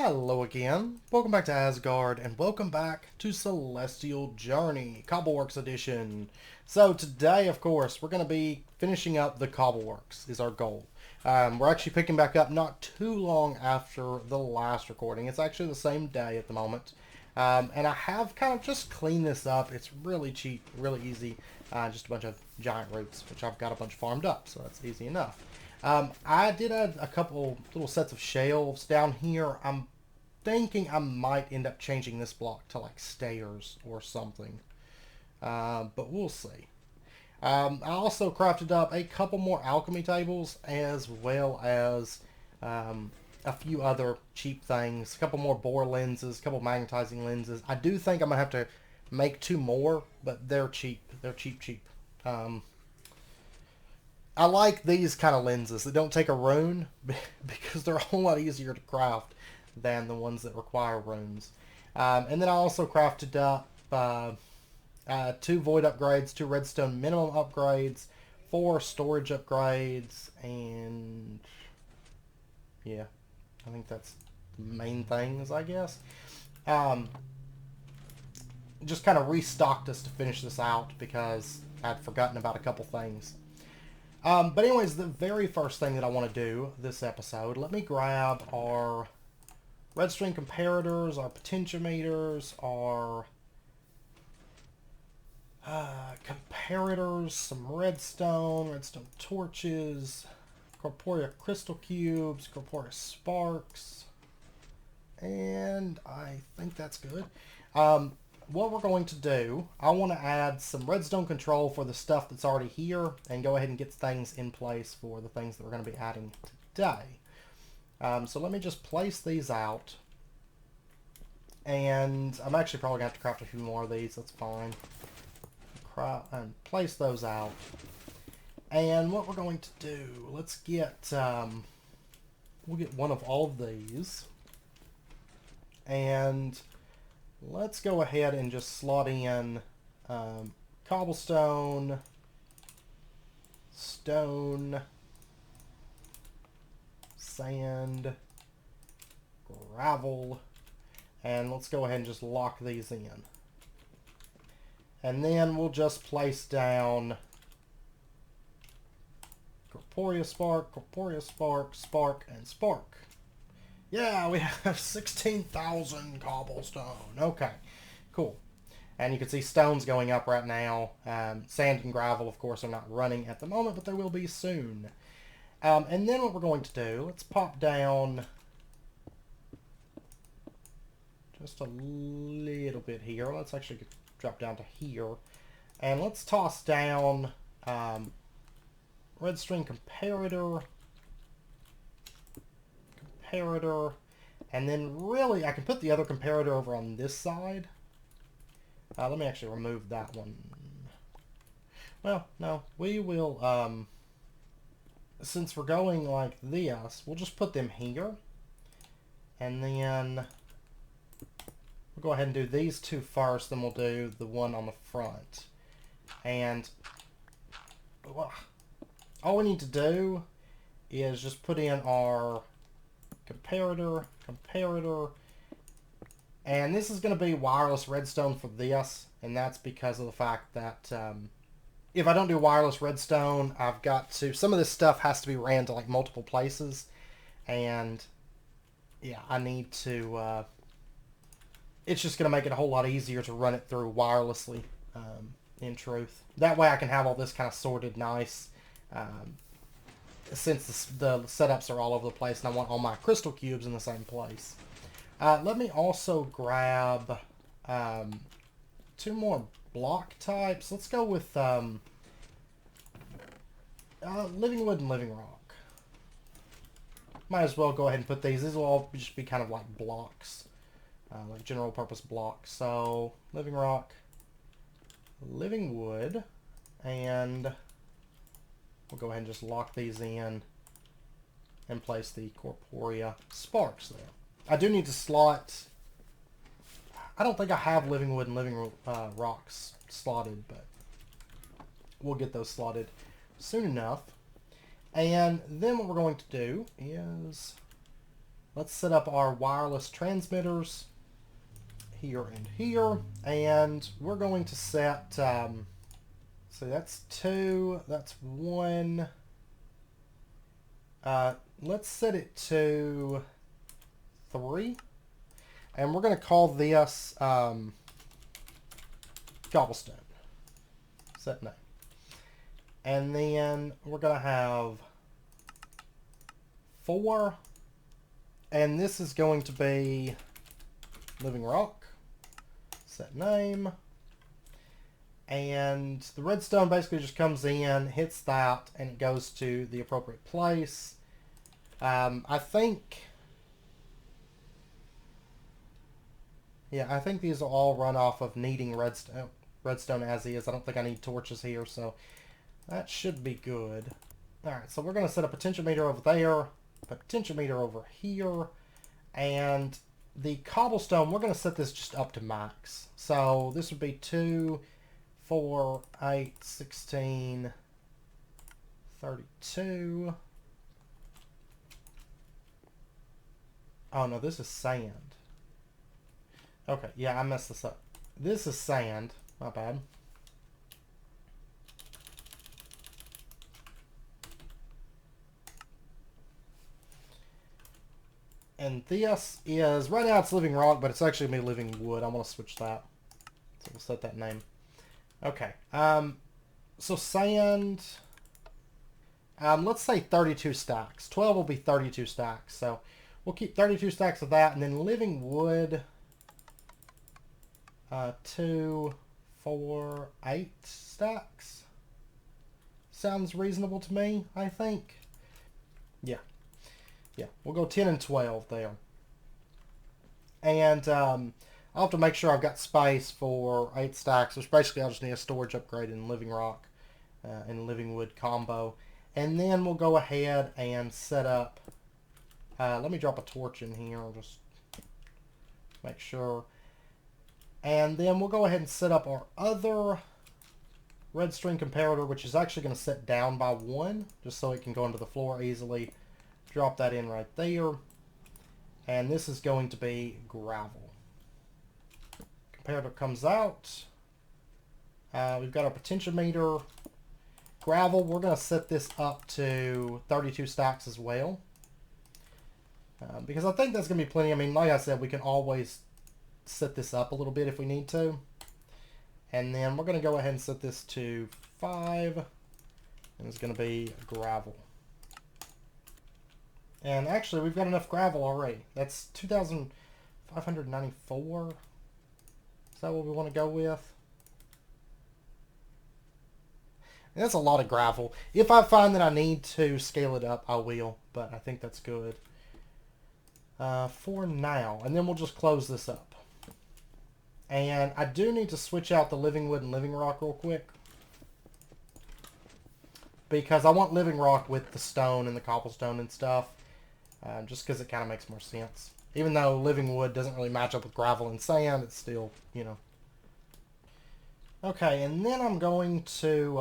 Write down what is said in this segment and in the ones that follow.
Hello again, welcome back to Asgard, and welcome back to Celestial Journey, Cobbleworks Edition. So today, of course, we're going to be finishing up the Cobbleworks, is our goal. We're actually picking back up not too long after the last recording. It's actually the same day at the moment. And I have kind of just cleaned this up. It's really cheap, really easy. Just a bunch of giant roots, which I've got a bunch farmed up, so that's easy enough. I did add a couple little sets of shelves down here. I'm thinking I might end up changing this block to like stairs or something. But we'll see. I also crafted up a couple more alchemy tables as well as a few other cheap things. A couple more bore lenses, a couple magnetizing lenses. I do think I'm going to have to make two more, but they're cheap. They're cheap. I like these kind of lenses that don't take a rune because they're a whole lot easier to craft than the ones that require runes. And then I also crafted up 2 void upgrades, 2 redstone minimum upgrades, 4 storage upgrades, and yeah, I think that's the main things, I guess. Just kind of restocked us to finish this out because I'd forgotten about a couple things. But anyways, the very first thing that I want to do this episode, let me grab our redstone comparators, our potentiometers, our comparators, some redstone torches, corporea crystal cubes, corporea sparks, and I think that's good. What we're going to do, I want to add some redstone control for the stuff that's already here and go ahead and get things in place for the things that we're going to be adding today. So let me just place these out. And I'm actually probably going to have to craft a few more of these. That's fine. And place those out. And what we're going to do, let's get, we'll get one of all of these. And let's go ahead and just slot in cobblestone, stone, sand, gravel, and let's go ahead and just lock these in. And then we'll just place down corporea spark, spark, and spark. Yeah, we have 16,000 cobblestone. Okay, cool. And you can see stones going up right now. Sand and gravel, of course, are not running at the moment, but they will be soon. And then what we're going to do, let's pop down just a little bit here. Let's actually drop down to here. And let's toss down redstone comparator, and then really I can put the other comparator over on this side. Let me actually remove that one. Well, no, we will, since we're going like this, we'll just put them here. And then we'll go ahead and do these two first, then we'll do the one on the front. And all we need to do is just put in our comparator, and this is going to be wireless redstone for this, and that's because of the fact that if I don't do wireless redstone, I've got to, some of this stuff has to be ran to like multiple places, and yeah, I need to, it's just going to make it a whole lot easier to run it through wirelessly, in truth. That way I can have all this kind of sorted nice, since the setups are all over the place and I want all my crystal cubes in the same place. Let me also grab 2 more block types. Let's go with living wood and living rock. Might as well go ahead and put these. These will all just be kind of like blocks, like general purpose blocks. So living rock, living wood, and we'll go ahead and just lock these in and place the corporea sparks there. I do need to slot, I don't think I have living wood and living rocks slotted, but we'll get those slotted soon enough. And then what we're going to do is let's set up our wireless transmitters here and here. And we're going to set, so that's 2, that's 1. Let's set it to 3. And we're going to call this cobblestone. Set name. And then we're going to have 4. And this is going to be living rock. Set name. And the redstone basically just comes in, hits that, and it goes to the appropriate place. I think these will all run off of needing redstone as is. I don't think I need torches here, so that should be good. Alright, so we're going to set a potentiometer over there, potentiometer over here, and the cobblestone, we're going to set this just up to max. So this would be 2, 4, 8, 16, 32. Oh no, this is sand. Okay, yeah, I messed this up. This is sand. Not bad. And this is, right now it's living rock, but it's actually going to be living wood. I'm going to switch that. So we'll set that name. Okay. So sand, let's say 32 stacks. 12 will be 32 stacks. So we'll keep 32 stacks of that. And then living wood, 2, 4, 8 stacks. Sounds reasonable to me, I think. Yeah. Yeah, we'll go 10 and 12 there. And I'll have to make sure I've got space for 8 stacks, which basically I'll just need a storage upgrade in living rock and living wood combo. And then we'll go ahead and set up, let me drop a torch in here, I'll just make sure. And then we'll go ahead and set up our other redstone comparator, which is actually going to set down by 1, just so it can go into the floor easily. Drop that in right there. And this is going to be gravel. Comparator comes out. We've got our potentiometer. Gravel, we're going to set this up to 32 stacks as well. Because I think that's going to be plenty. I mean, like I said, we can always set this up a little bit if we need to. And then we're going to go ahead and set this to 5. And it's going to be gravel. And actually, we've got enough gravel already. That's 2,594. Is that what we want to go with? And that's a lot of gravel. If I find that I need to scale it up, I will. But I think that's good for now. And then we'll just close this up. And I do need to switch out the living wood and living rock real quick. Because I want living rock with the stone and the cobblestone and stuff. Just because it kind of makes more sense. Even though living wood doesn't really match up with gravel and sand, it's still, you know. Okay, and then I'm going to,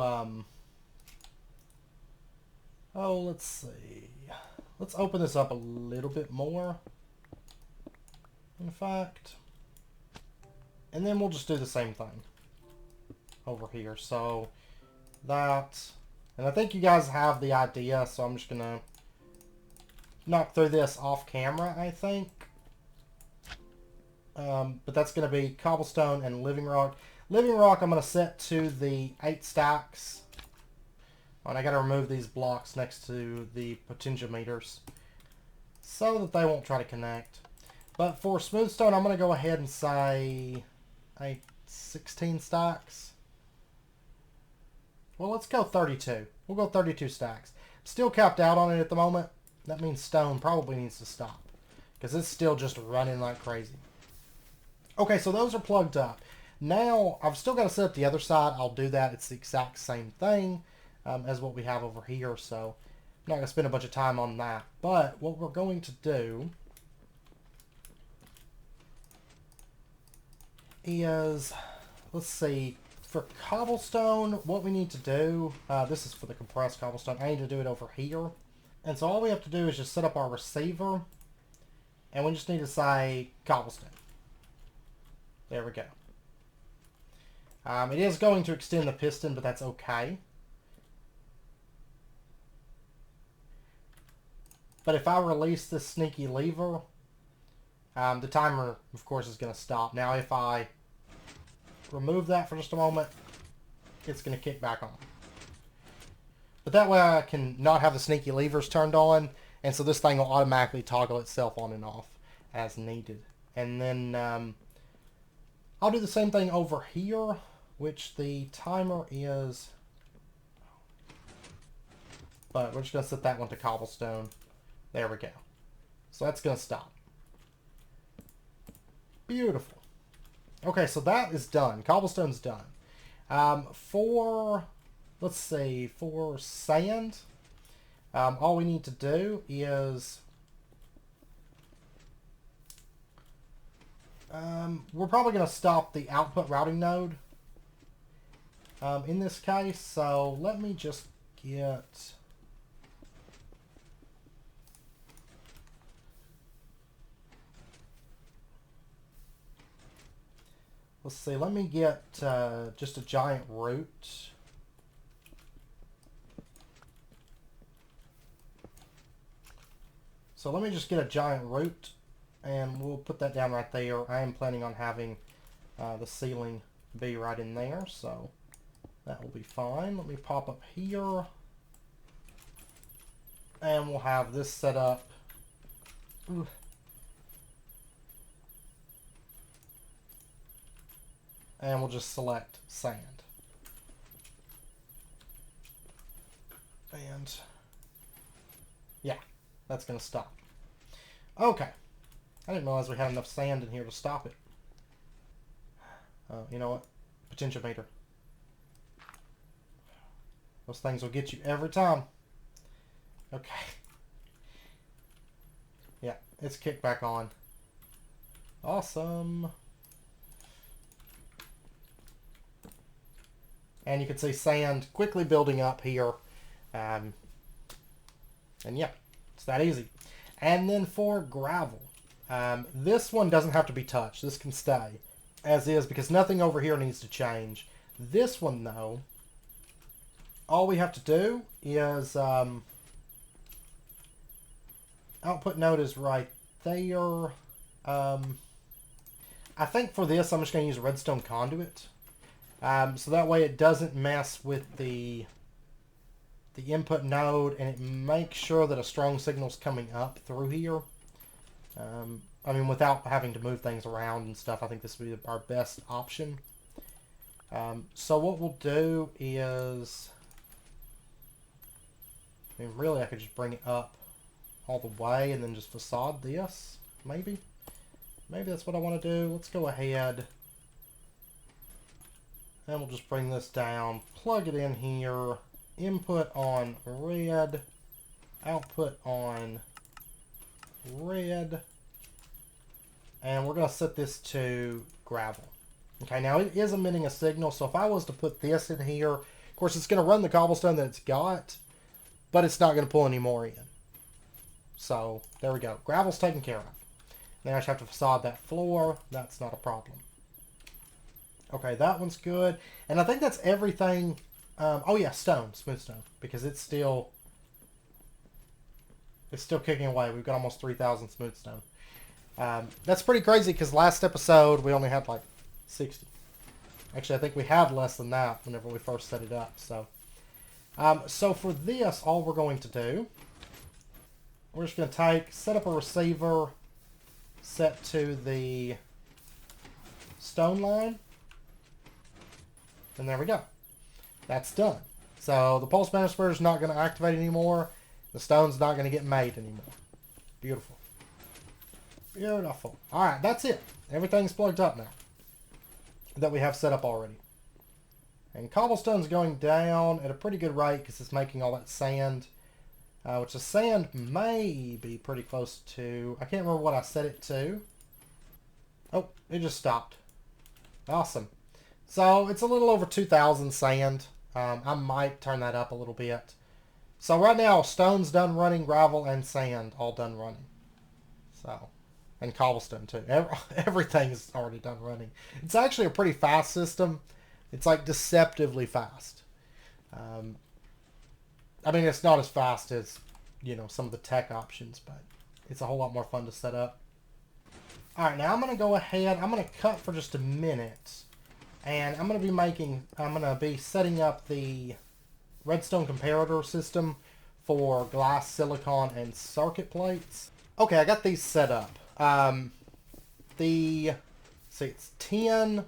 oh, let's see. Let's open this up a little bit more, in fact. And then we'll just do the same thing over here. So, that, and I think you guys have the idea, so I'm just going to knock through this off camera, I think. But that's going to be cobblestone and living rock. Living rock I'm going to set to the 8 stacks. And I got to remove these blocks next to the potentiometers so that they won't try to connect. But for smooth stone, I'm going to go ahead and say 16 stacks. Well, let's go 32. We'll go 32 stacks. Still capped out on it at the moment. That means stone probably needs to stop, because it's still just running like crazy. Okay, so those are plugged up. Now, I've still got to set up the other side. I'll do that. It's the exact same thing as what we have over here, so I'm not going to spend a bunch of time on that. But what we're going to do is, let's see, for cobblestone, what we need to do, this is for the compressed cobblestone. I need to do it over here. And so all we have to do is just set up our receiver. And we just need to say cobblestone. There we go. It is going to extend the piston, but that's okay. But if I release this sneaky lever, the timer, of course, is going to stop. Now, if I remove that for just a moment, it's going to kick back on. But that way I can not have the sneaky levers turned on, and so this thing will automatically toggle itself on and off as needed. And then I'll do the same thing over here, which the timer is... But we're just going to set that one to cobblestone. There we go. So that's going to stop. Beautiful. Okay, so that is done. Cobblestone's done. Let's see, for sand, all we need to do is... we're probably going to stop the output routing node in this case, so let me just get... Let's see, let me get just a giant root. So let me just get a giant root, and we'll put that down right there. I am planning on having the ceiling be right in there, so that will be fine. Let me pop up here, and we'll have this set up. Ooh. And we'll just select sand. And yeah, that's going to stop. Okay. I didn't realize we had enough sand in here to stop it. You know what? Potentiometer. Those things will get you every time. Okay. Yeah, it's kicked back on. Awesome. And you can see sand quickly building up here. And yeah, it's that easy. And then for gravel, this one doesn't have to be touched. This can stay as is because nothing over here needs to change. This one, though, all we have to do is output node is right there. I think for this, I'm just going to use redstone conduit. So that way it doesn't mess with the input node, and it makes sure that a strong signal is coming up through here. I mean, without having to move things around and stuff, I think this would be our best option. So what we'll do is... I mean, really, I could just bring it up all the way and then just facade this, maybe? Maybe that's what I want to do. Let's go ahead... And we'll just bring this down, plug it in here, input on red, output on red, and we're going to set this to gravel. Okay, now it is emitting a signal, so if I was to put this in here, of course it's going to run the cobblestone that it's got, but it's not going to pull any more in. So, there we go. Gravel's taken care of. Now I just have to facade that floor. That's not a problem. Okay, that one's good. And I think that's everything. Oh yeah, stone, smooth stone, because it's still kicking away. We've got almost 3,000 smooth stone. That's pretty crazy because last episode we only had like 60. Actually, I think we had less than that whenever we first set it up. So, so for this, all we're going to do, we're just going to set up a receiver set to the stone line. And there we go. That's done. So the pulse manifolder is not going to activate anymore. The stone's not going to get made anymore. Beautiful. Beautiful. Alright, that's it. Everything's plugged up now that we have set up already. And cobblestone's going down at a pretty good rate because it's making all that sand. Which the sand may be pretty close to... I can't remember what I set it to. Oh, it just stopped. Awesome. So it's a little over 2,000 sand. I might turn that up a little bit. So right now, stone's done running, gravel and sand all done running. So and cobblestone too. Everything is already done running. It's actually a pretty fast system. It's like deceptively fast. I mean, it's not as fast as, you know, some of the tech options, but it's a whole lot more fun to set up. All right, now I'm going to go ahead. I'm going to cut for just a minute, and I'm going to be setting up the redstone comparator system for glass, silicon, and circuit plates. Okay, I got these set up. It's 10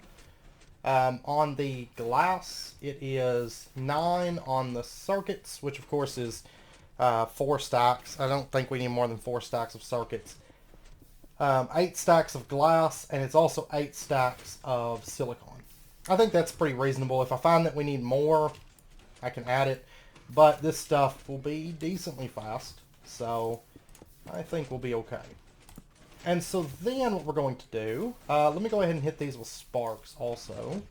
on the glass. It is 9 on the circuits, which of course is 4 stacks. I don't think we need more than 4 stacks of circuits. 8 stacks of glass, and it's also 8 stacks of silicon. I think that's pretty reasonable. If I find that we need more, I can add it. But this stuff will be decently fast, so I think we'll be okay. And so then what we're going to do, let me go ahead and hit these with sparks also.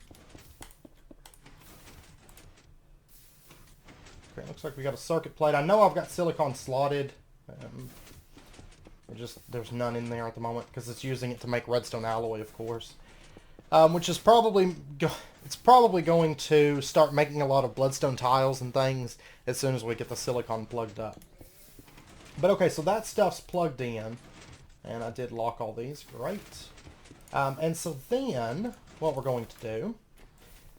Okay, looks like we got a circuit plate. I know I've got silicon slotted. There's none in there at the moment because it's using it to make redstone alloy, of course. Which is probably going to start making a lot of bloodstone tiles and things as soon as we get the silicon plugged up. But okay, so that stuff's plugged in, and I did lock all these. Great. And so then what we're going to do,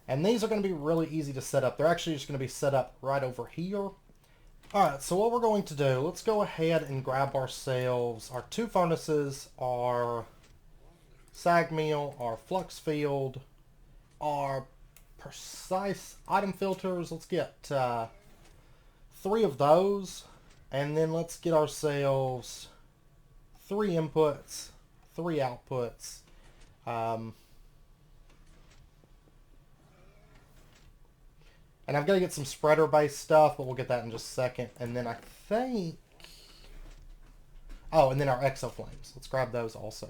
and these are going to be really easy to set up. They're actually just going to be set up right over here. Alright, so what we're going to do, let's go ahead and grab ourselves our 2 furnaces, our sag mill, our flux field, our precise item filters. Let's get 3 of those, and then let's get ourselves 3 inputs, 3 outputs. And I've got to get some spreader-based stuff, but we'll get that in just a second. And then I think... Oh, and then our exoflames. Let's grab those also.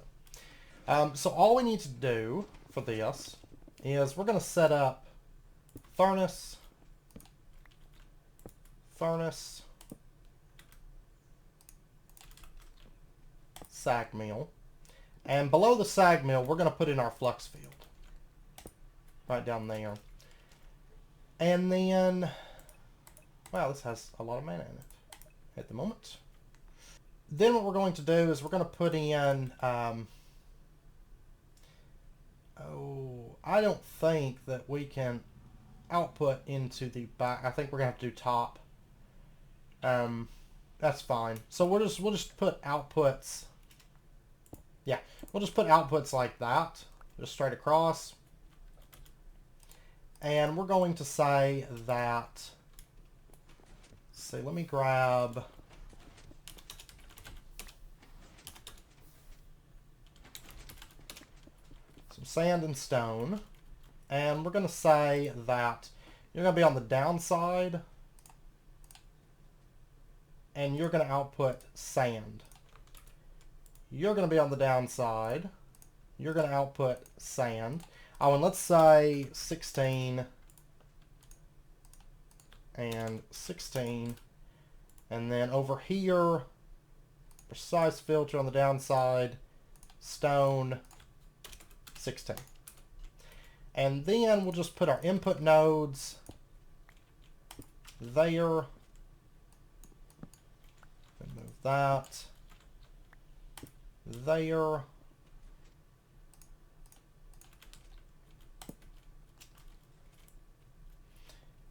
So all we need to do for this is we're going to set up furnace, sag mill. And below the sag mill, we're going to put in our flux field. Right down there. And then, wow, this has a lot of mana in it at the moment. Then what we're going to do is we're going to put in, I don't think that we can output into the back. I think we're going to have to do top. That's fine. So we'll just put outputs. Yeah, we'll just put outputs like that, just straight across. And we're going to say that, let me grab some sand and stone. And we're going to say that you're going to be on the downside and you're going to output sand. You're going to be on the downside. You're going to output sand. Oh, and let's say 16 and 16. And then over here, precise filter on the downside, stone, 16. And then we'll just put our input nodes there. Move that there.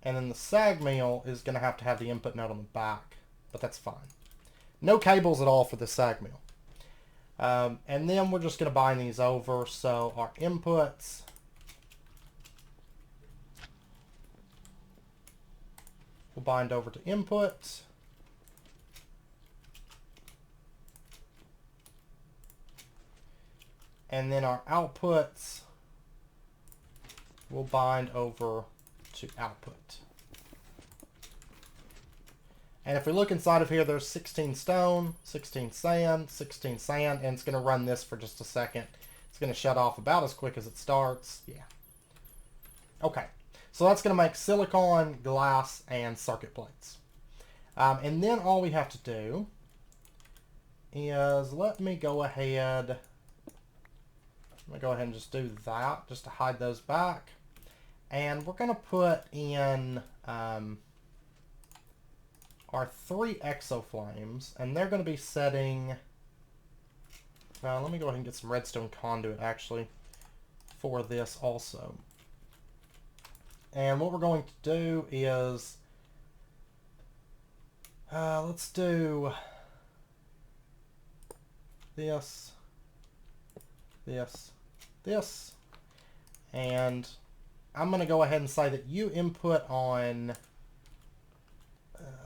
And then the sag mill is going to have the input node on the back, but that's fine. No cables at all for the sag mill. And then we're just going to bind these over. So our inputs will bind over to input. And then our outputs will bind over to output. And if we look inside of here, there's 16 stone, 16 sand, 16 sand, and it's going to run this for just a second. It's going to shut off about as quick as it starts. Yeah. Okay. So that's going to make silicon, glass, and circuit plates. And then all we have to do is, let me go ahead and just do that, just to hide those back. And we're going to put in our 3 exoflames, and they're going to be setting... let me go ahead and get some redstone conduit, actually, for this also. And what we're going to do is... let's do this, this, and I'm going to go ahead and say that you input on,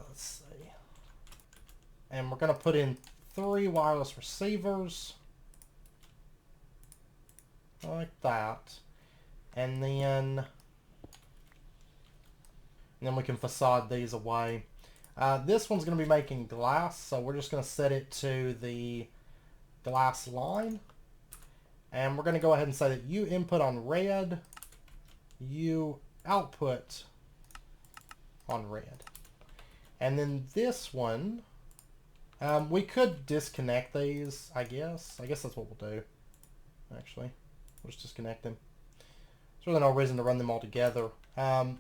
let's see, and we're going to put in 3 wireless receivers, like that, and then we can facade these away. This one's going to be making glass, so we're just going to set it to the glass line. And we're going to go ahead and say that you input on red, you output on red. And then this one, we could disconnect these, I guess. I guess that's what we'll do, actually. We'll just disconnect them. There's really no reason to run them all together. And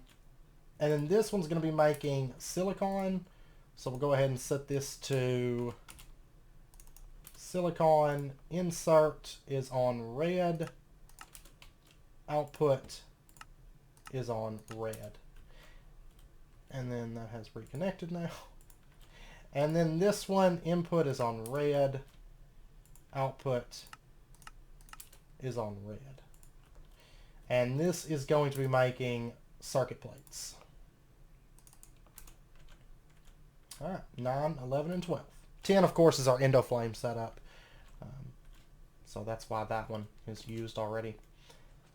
then this one's going to be making silicon. So we'll go ahead and set this to silicon. Insert is on red. Output is on red. And then that has reconnected now. And then this one, input is on red. Output is on red. And this is going to be making circuit plates. Alright, 9, 11, and 12. 10, of course, is our endoflame setup. So that's why that one is used already.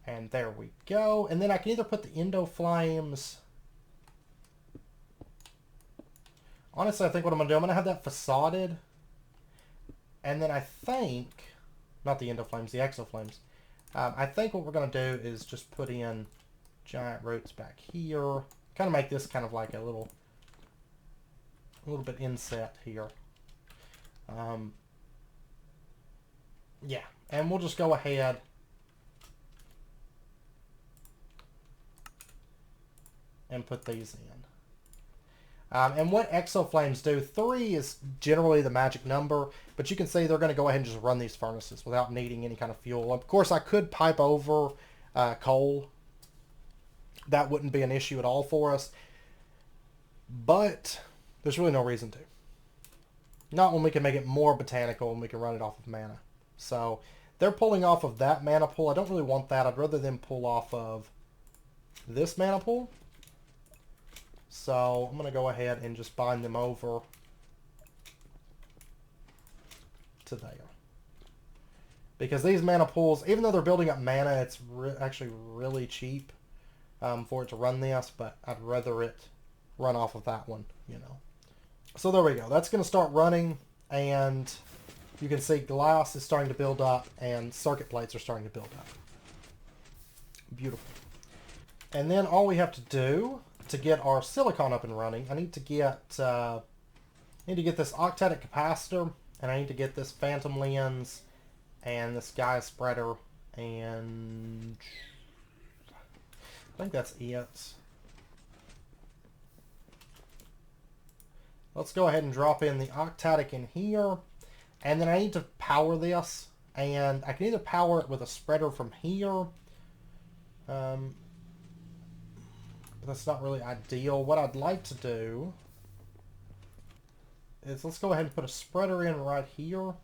And there we go. And then I can either put the endoflames... Honestly, I think what I'm going to do, I'm going to have that facaded. And then I think... Not the endoflames, the exoflames. I think what we're going to do is just put in giant roots back here. Kind of make this kind of like a little bit inset here. Yeah, and we'll just go ahead and put these in. And what exoflames do, 3 is generally the magic number, but you can see they're going to go ahead and just run these furnaces without needing any kind of fuel. Of course, I could pipe over coal. That wouldn't be an issue at all for us, but there's really no reason to. Not when we can make it more botanical and we can run it off of mana. So they're pulling off of that mana pool. I don't really want that. I'd rather them pull off of this mana pool. So I'm going to go ahead and just bind them over to there. Because these mana pools, even though they're building up mana, it's actually really cheap for it to run this, but I'd rather it run off of that one, you know. So there we go. That's going to start running, and you can see glass is starting to build up, and circuit plates are starting to build up. Beautiful. And then all we have to do to get our silicon up and running, I need to get this octadic capacitor, and I need to get this phantom lens, and this guy spreader, and I think that's it. Let's go ahead and drop in the octadic in here, and then I need to power this, and I can either power it with a spreader from here, but that's not really ideal. What I'd like to do is let's go ahead and put a spreader in right here,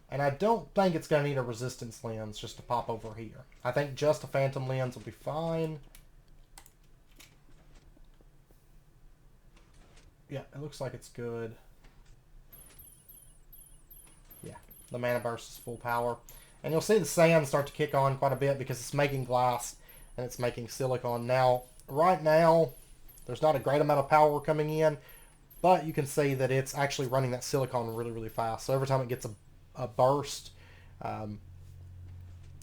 and I don't think it's going to need a resistance lens just to pop over here. I think just a phantom lens will be fine. Yeah, it looks like it's good. Yeah, the mana burst is full power. And you'll see the sand start to kick on quite a bit because it's making glass and it's making silicon. Now, right now, there's not a great amount of power coming in, but you can see that it's actually running that silicon really, really fast. So every time it gets a burst,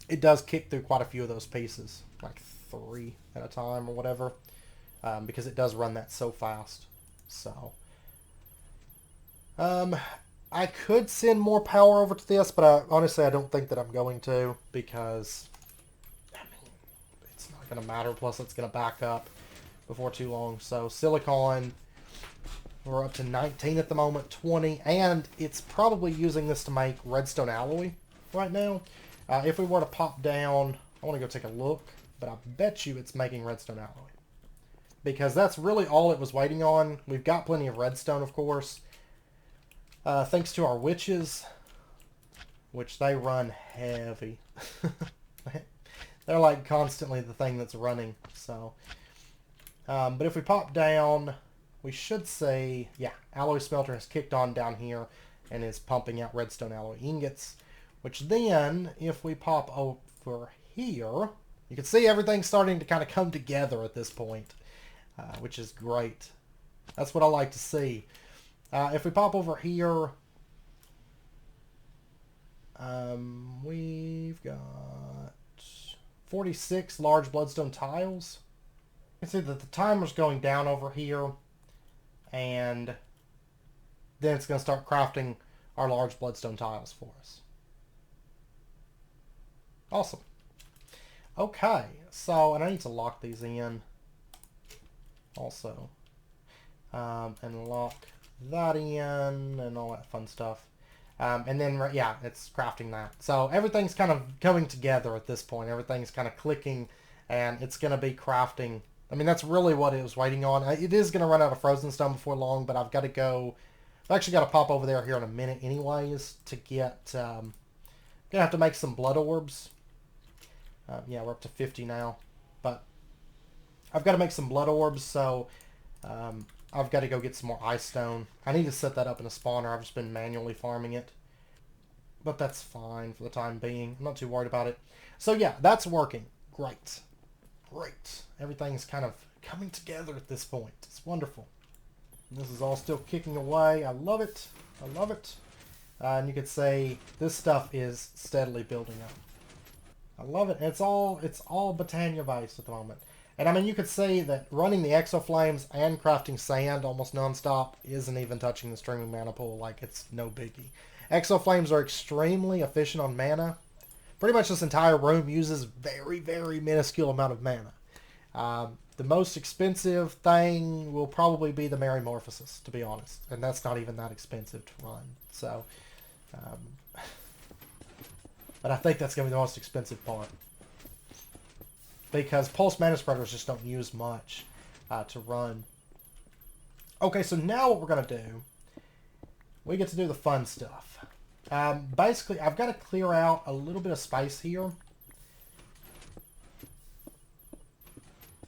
it does kick through quite a few of those pieces, like 3 at a time or whatever, because it does run that so fast. So, I could send more power over to this, but honestly I don't think that I'm going to, because I mean, it's not going to matter. Plus it's going to back up before too long. So silicon, we're up to 19 at the moment, 20, and it's probably using this to make redstone alloy right now. If we were to pop down, I want to go take a look, but I bet you it's making redstone alloy, because that's really all it was waiting on. We've got plenty of redstone, of course, thanks to our witches, which they run heavy. They're like constantly the thing that's running. So, but if we pop down, we should see, yeah, alloy smelter has kicked on down here and is pumping out redstone alloy ingots, which then, if we pop over here, you can see everything's starting to kind of come together at this point, which is great. That's what I like to see. If we pop over here, we've got 46 large bloodstone tiles. You can see that the timer's going down over here, and then it's going to start crafting our large bloodstone tiles for us. Awesome. Okay, so, and I need to lock these in also, and lock that in and all that fun stuff. And then, yeah, it's crafting that. So everything's kind of coming together at this point. Everything's kind of clicking, and it's going to be crafting. I mean, that's really what it was waiting on. It is going to run out of frozen stone before long, but I've got to go. I've actually got to pop over there here in a minute anyways to get, going to have to make some blood orbs. Yeah, we're up to 50 now, but I've got to make some blood orbs, so I've got to go get some more ice stone. I need to set that up in a spawner. I've just been manually farming it, but that's fine for the time being. I'm not too worried about it. So yeah, that's working. Great. Great. Everything's kind of coming together at this point. It's wonderful. This is all still kicking away. I love it. I love it. And you could say this stuff is steadily building up. I love it. It's all Britannia based at the moment. And I mean, you could say that running the exoflames and crafting sand almost nonstop isn't even touching the streaming mana pool. Like, it's no biggie. Exoflames are extremely efficient on mana. Pretty much this entire room uses very, very minuscule amount of mana. The most expensive thing will probably be the Metamorphosis, to be honest. And that's not even that expensive to run. So, but I think that's going to be the most expensive part, because pulse mana spreaders just don't use much to run. Okay, so now what we're going to do, we get to do the fun stuff. Basically, I've got to clear out a little bit of space here.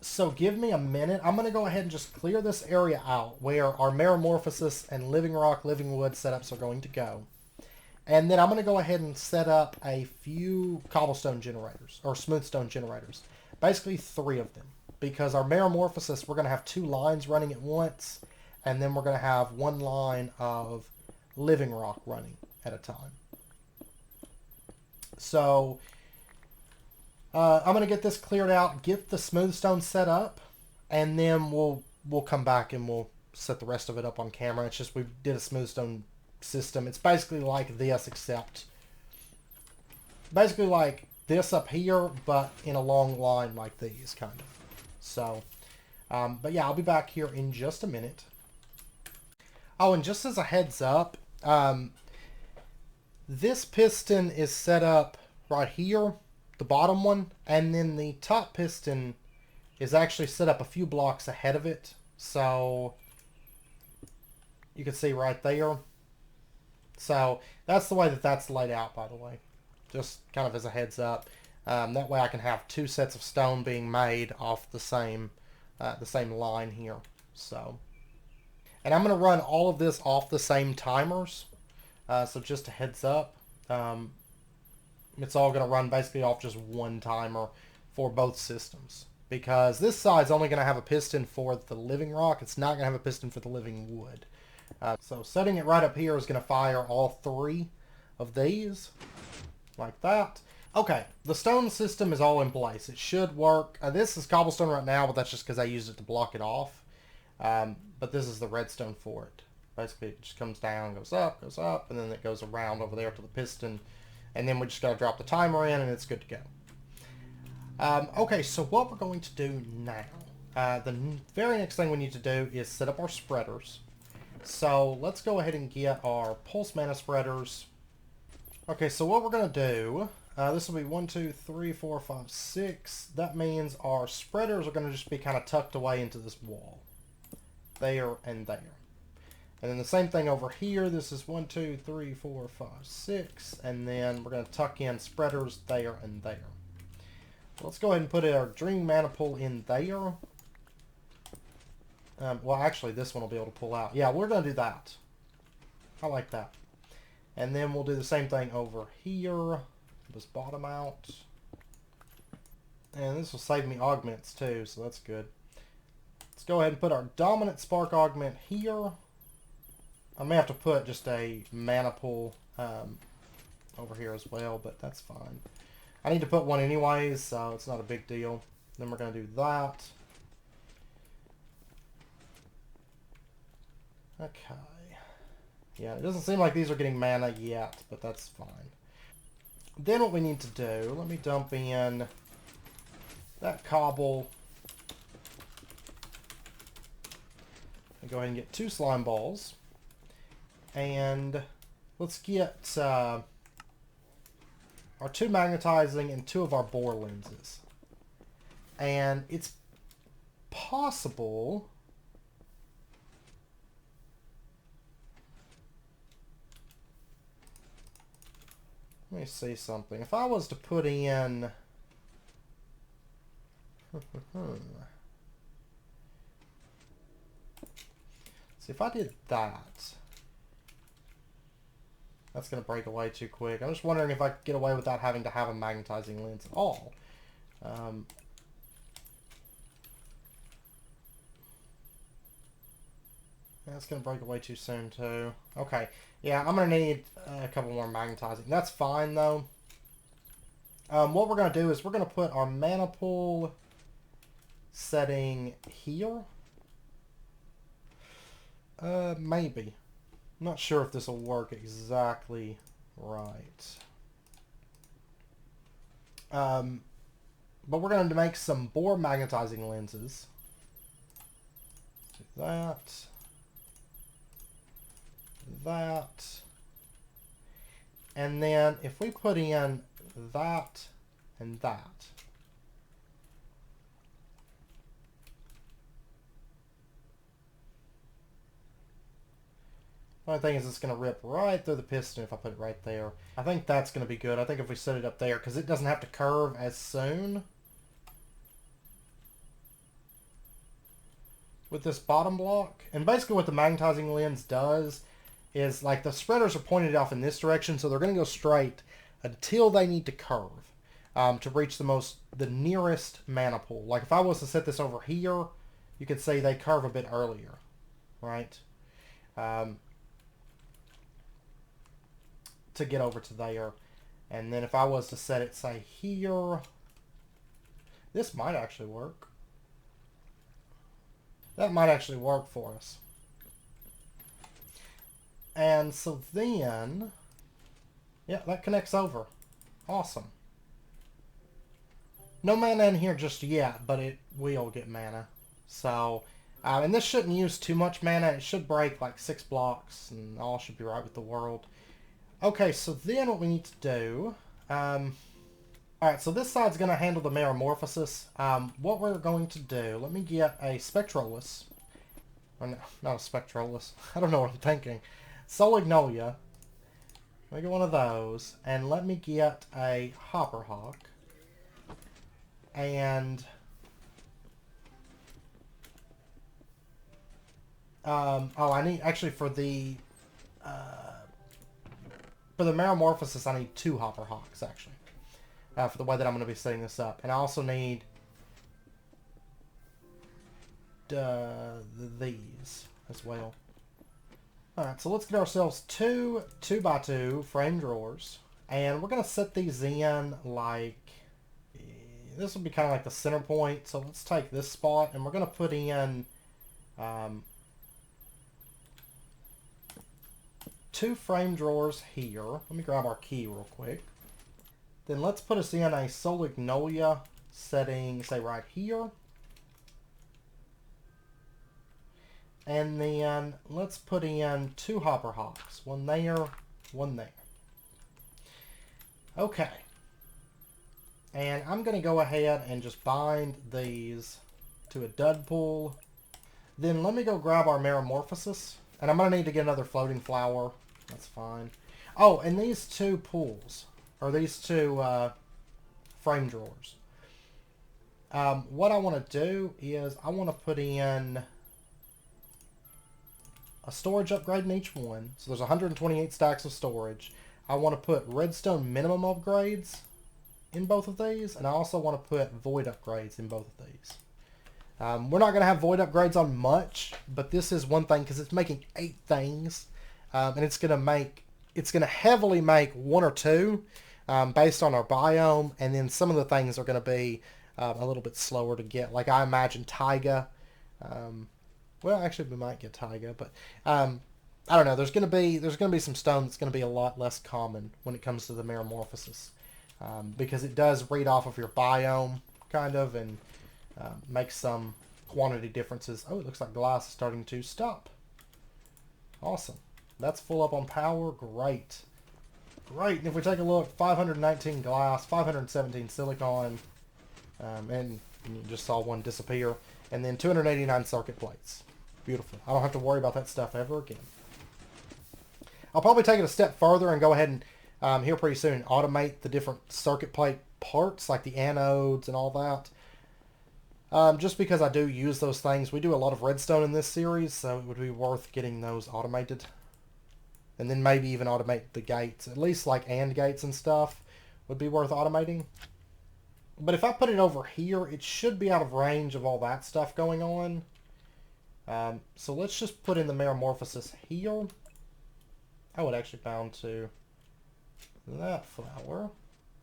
So give me a minute. I'm going to go ahead and just clear this area out where our Metamorphosis and Living Rock, Living Wood setups are going to go. And then I'm going to go ahead and set up a few cobblestone generators, or smoothstone generators. Basically 3 of them. Because our Metamorphosis, we're going to have 2 lines running at once. And then we're going to have 1 line of Living Rock running at a time. So, I'm going to get this cleared out, get the smoothstone set up, and then we'll come back and we'll set the rest of it up on camera. It's just we did a smoothstone system. It's basically like this, except basically like this up here, but in a long line like these, kind of. So, but yeah, I'll be back here in just a minute. Oh, and just as a heads up, this piston is set up right here, the bottom one, and then the top piston is actually set up a few blocks ahead of it. So you can see right there. So that's the way that that's laid out, by the way. Just kind of as a heads up. That way I can have 2 sets of stone being made off the same line here. So, and I'm going to run all of this off the same timers. So just a heads up. It's all going to run basically off just 1 timer for both systems. Because this side's only going to have a piston for the Living Rock. It's not going to have a piston for the Living Wood. So setting it right up here is going to fire all 3 of these. Like that. Okay, the stone system is all in place. It should work. This is cobblestone right now, but that's just because I used it to block it off. But this is the redstone for it. Basically, it just comes down, goes up, and then it goes around over there to the piston. And then we just got to drop the timer in, and it's good to go. Okay, so what we're going to do now, the very next thing we need to do is set up our spreaders. So let's go ahead and get our pulse mana spreaders. Okay, so what we're going to do, this will be 1, 2, 3, 4, 5, 6. That means our spreaders are going to just be kind of tucked away into this wall. There and there. And then the same thing over here. This is 1, 2, 3, 4, 5, 6. And then we're going to tuck in spreaders there and there. Let's go ahead and put our dream mana pool in there. Well, actually, this one will be able to pull out. Yeah, we're going to do that. I like that. And then we'll do the same thing over here. Just bottom out. And this will save me augments too, so that's good. Let's go ahead and put our dominant spark augment here. I may have to put just a mana pool over here as well, but that's fine. I need to put one anyways, so it's not a big deal. Then we're going to do that. Okay. Yeah, it doesn't seem like these are getting mana yet, but that's fine. Then what we need to do, let me dump in that cobble. And go ahead and get 2 slime balls. And let's get our 2 magnetizing and 2 of our bore lenses. And it's possible... Let me see something. If I was to put in... See, if I did that... That's going to break away too quick. I'm just wondering if I could get away without having to have a magnetizing lens at all. That's going to break away too soon too. Okay. Yeah, I'm going to need a couple more magnetizing. That's fine though. What we're going to do is we're going to put our mana pool setting here. Maybe. I'm not sure if this will work exactly right. But we're going to make some bore magnetizing lenses. Do that. That. And then if we put in that and that. The only thing is it's going to rip right through the piston if I put it right there. I think that's going to be good. I think if we set it up there, because it doesn't have to curve as soon. With this bottom block. And basically what the magnetizing lens does is, like, the spreaders are pointed off in this direction, so they're going to go straight until they need to curve to reach the nearest mana pool. Like, if I was to set this over here, you could say they curve a bit earlier, right? To get over to there. And then if I was to set it, say, here, this might actually work. That might actually work for us. And so then, yeah, that connects over. Awesome. No mana in here just yet, but it will get mana. So, and this shouldn't use too much mana. It should break like 6 blocks, and all should be right with the world. Okay, so then what we need to do... Alright, so this side's going to handle the metamorphosis. What we're going to do... Let me get a Spectrolus. Or no, not a Spectrolus. I don't know what I'm thinking. Solignolia. Let me get one of those. And let me get a Hopperhawk. And... oh, I need... Actually, for the metamorphosis, I need 2 Hopperhawks, actually. For the way that I'm going to be setting this up. And I also need... these as well. Alright, so let's get ourselves 2 2x2 frame drawers. And we're going to set these in like... This will be kind of like the center point. So let's take this spot and we're going to put in... 2 frame drawers here. Let me grab our key real quick. Then let's put us in a Solignolia setting, say right here. And then let's put in 2 hopper hocks. One there, one there. Okay. And I'm going to go ahead and just bind these to a dud pool. Then let me go grab our metamorphosis. And I'm going to need to get another floating flower. That's fine. Oh, and these 2 pools, or these 2 frame drawers. What I want to do is I want to put in a storage upgrade in each one. So there's 128 stacks of storage. I want to put redstone minimum upgrades in both of these. And I also want to put void upgrades in both of these. We're not going to have void upgrades on much, but this is one thing because it's making 8 things. And it's going to heavily make 1 or 2 based on our biome. And then some of the things are going to be a little bit slower to get. Like I imagine taiga. Well, actually, we might get taiga, but I don't know. There's going to be some stone that's going to be a lot less common when it comes to the metamorphosis, because it does read off of your biome kind of and make some quantity differences. Oh, it looks like glass is starting to stop. Awesome. That's full up on power. Great. Great. And if we take a look, 519 glass, 517 silicon, and you just saw one disappear, and then 289 circuit plates. Beautiful. I don't have to worry about that stuff ever again. I'll probably take it a step further and go ahead and here pretty soon and automate the different circuit plate parts, like the anodes and all that. Just because I do use those things. We do a lot of redstone in this series, so it would be worth getting those automated. And then maybe even automate the gates. At least like AND gates and stuff would be worth automating. But if I put it over here, it should be out of range of all that stuff going on. So let's just put in the metamorphosis here. Oh, it actually bound to that flower.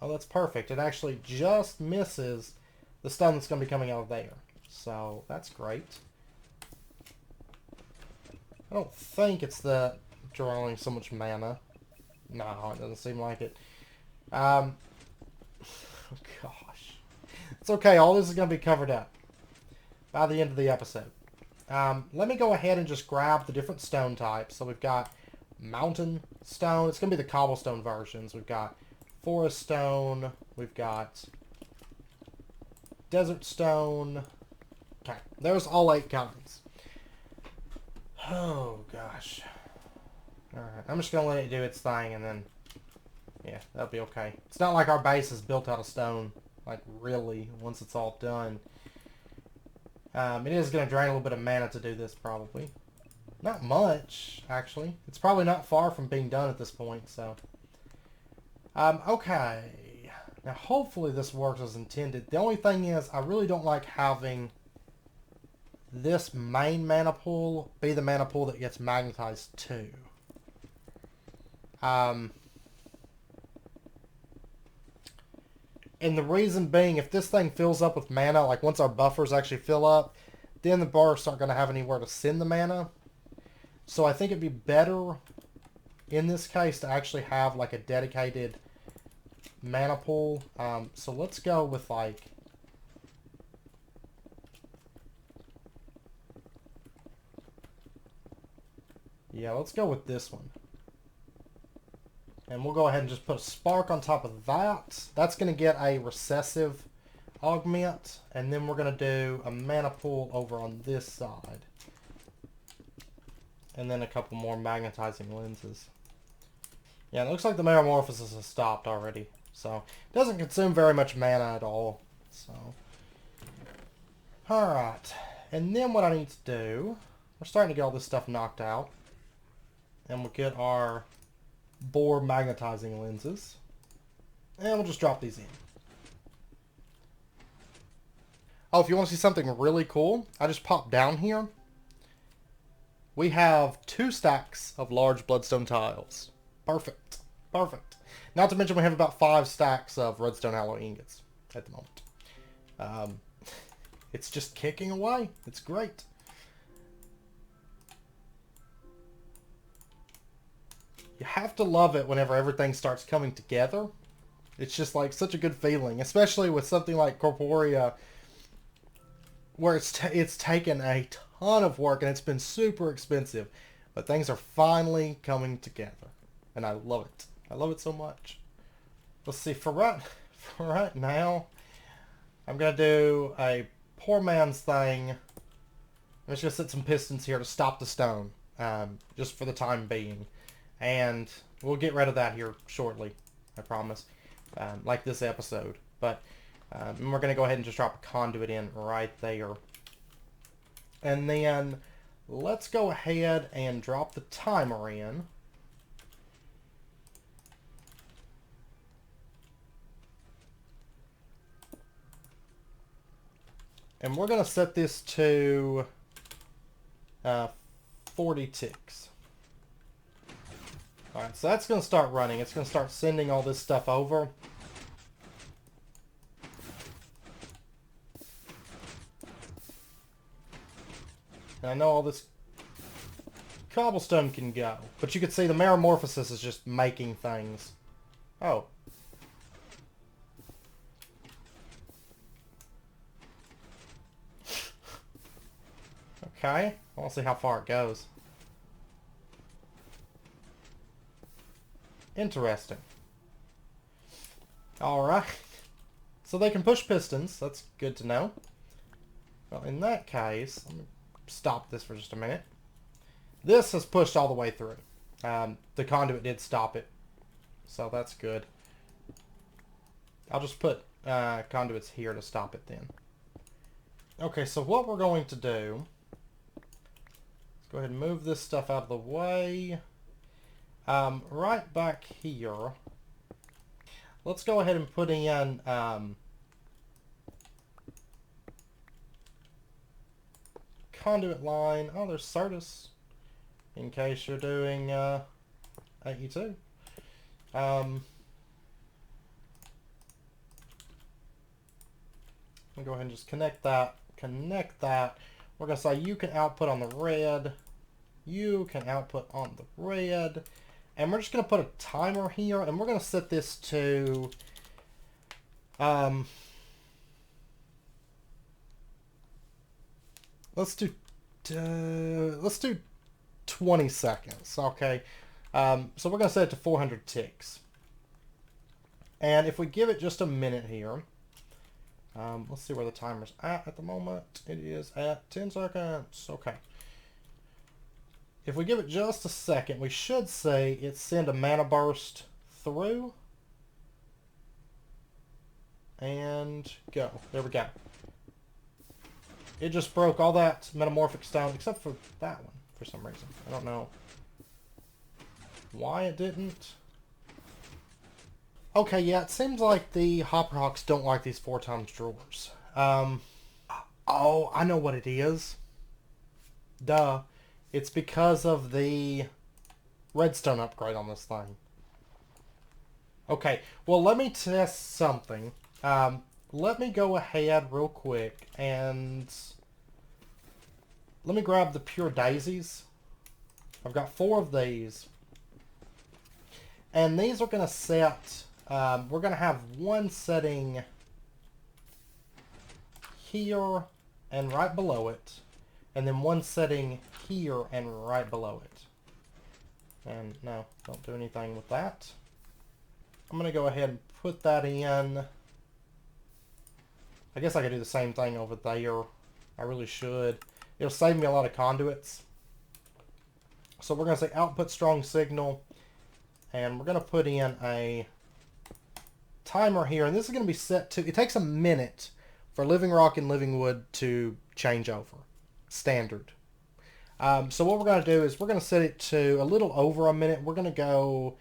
Oh, that's perfect. It actually just misses the stone that's going to be coming out of there. So that's great. I don't think it's the drawing so much mana. No, it doesn't seem like it. Oh, gosh. It's okay. All this is going to be covered up by the end of the episode. Let me go ahead and just grab the different stone types. So we've got mountain stone. It's going to be the cobblestone versions. We've got forest stone. We've got desert stone. Okay, there's all 8 kinds. Oh, gosh. Alright, I'm just going to let it do its thing and then, yeah, that'll be okay. It's not like our base is built out of stone, like really, once it's all done. It is going to drain a little bit of mana to do this, probably. Not much, actually. It's probably not far from being done at this point, so. Okay. Now, hopefully this works as intended. The only thing is, I really don't like having this main mana pool be the mana pool that gets magnetized too. And the reason being, if this thing fills up with mana, like once our buffers actually fill up, then the bursts aren't going to have anywhere to send the mana. So I think it'd be better in this case to actually have like a dedicated mana pool. So let's go with like... Yeah, let's go with this one. And we'll go ahead and just put a spark on top of that. That's going to get a recessive augment. And then we're going to do a mana pool over on this side. And then a couple more magnetizing lenses. Yeah, it looks like the metamorphosis has stopped already. So, it doesn't consume very much mana at all. So, alright. And then what I need to do, we're starting to get all this stuff knocked out. And we'll get our bore magnetizing lenses. And we'll just drop these in. Oh, if you want to see something really cool, I just popped down here. We have 2 stacks of large bloodstone tiles. Perfect. Perfect. Not to mention we have about 5 stacks of redstone alloy ingots at the moment. It's just kicking away. It's great. You have to love it whenever everything starts coming together. It's just like such a good feeling, especially with something like Corporea, where it's taken a ton of work and it's been super expensive, but things are finally coming together, and I love it. I love it so much. Let's see, for right now, I'm gonna do a poor man's thing. I'm just gonna set some pistons here to stop the stone, just for the time being, and we'll get rid of that here shortly, I promise, like this episode. But we're gonna go ahead and just drop a conduit in right there, and then let's go ahead and drop the timer in. And we're going to set this to 40 ticks. Alright, so that's going to start running. It's going to start sending all this stuff over. And I know all this cobblestone can go. But you can see the metamorphosis is just making things. Oh. Okay, I want to see how far it goes. Interesting. Alright. So they can push pistons. That's good to know. Well, in that case, let me stop this for just a minute. This has pushed all the way through. The conduit did stop it. So that's good. I'll just put conduits here to stop it then. Okay, so what we're going to do... Go ahead and move this stuff out of the way. Right back here, let's go ahead and put in conduit line. Oh, there's Certus, in case you're doing AE2. I'll go ahead and just connect that. We're going to say you can output on the red. You can output on the red. And we're just going to put a timer here. And we're going to set this to... let's do 20 seconds. Okay. So we're going to set it to 400 ticks. And if we give it just a minute here... let's see where the timer's at the moment. It is at 10 seconds. Okay. If we give it just a second, we should say it send a mana burst through. And go. There we go. It just broke all that metamorphic stone, except for that one, for some reason. I don't know why it didn't. Okay, yeah, it seems like the Hopperhawks don't like these 4x drawers. Oh, I know what it is. Duh. It's because of the redstone upgrade on this thing. Okay, well, let me test something. Let me go ahead real quick and let me grab the pure daisies. I've got 4 of these. And these are going to set... we're going to have one setting here and right below it. And then one setting here and right below it. And no, don't do anything with that. I'm going to go ahead and put that in. I guess I could do the same thing over there. I really should. It'll save me a lot of conduits. So we're going to say output strong signal. And we're going to put in a timer here. And this is going to be set to... It takes a minute for living rock and living wood to change over. Standard. So what we're going to do is we're going to set it to a little over a minute. We're going to go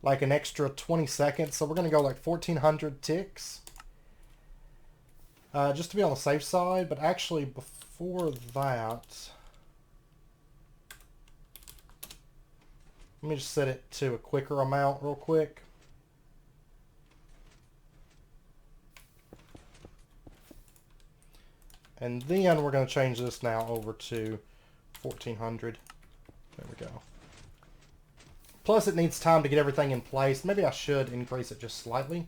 like an extra 20 seconds. So we're going to go like 1400 ticks. Just to be on the safe side. But actually before that, let me just set it to a quicker amount real quick. And then we're going to change this now over to 1400. There we go. Plus, it needs time to get everything in place. Maybe I should increase it just slightly.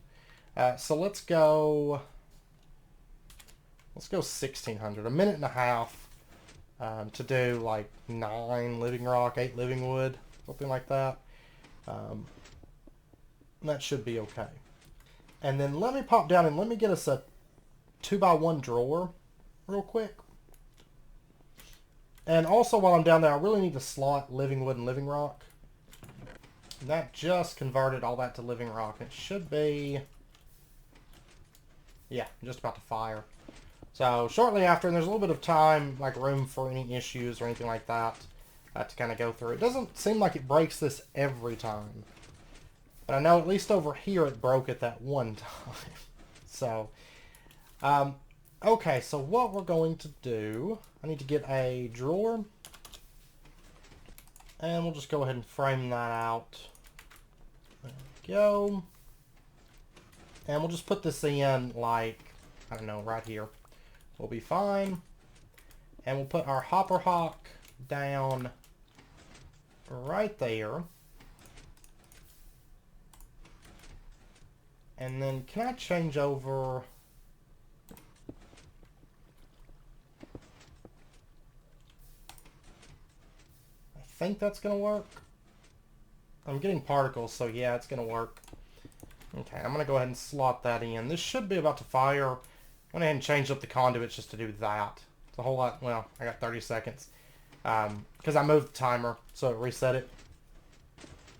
So let's go 1600. A minute and a half to do like 9 living rock, 8 living wood, something like that. That should be okay. And then let me pop down and let me get us a 2x1 drawer real quick. And also while I'm down there, I really need to slot living wood and living rock. And that just converted all that to living rock. It should be, yeah, just about to fire. So shortly after, and there's a little bit of time, like room for any issues or anything like that to kind of go through. It doesn't seem like it breaks this every time. But I know at least over here it broke it that one time. So, okay, so what we're going to do, I need to get a drawer. And we'll just go ahead and frame that out. There we go. And we'll just put this in like, I don't know, right here. We'll be fine. And we'll put our hopper hock down right there. And then can I change over? I think that's going to work. I'm getting particles, so yeah, it's going to work. Okay, I'm going to go ahead and slot that in. This should be about to fire. I went ahead and changed up the conduits just to do that. It's a whole lot. Well, I got 30 seconds. Because I moved the timer, so it reset it.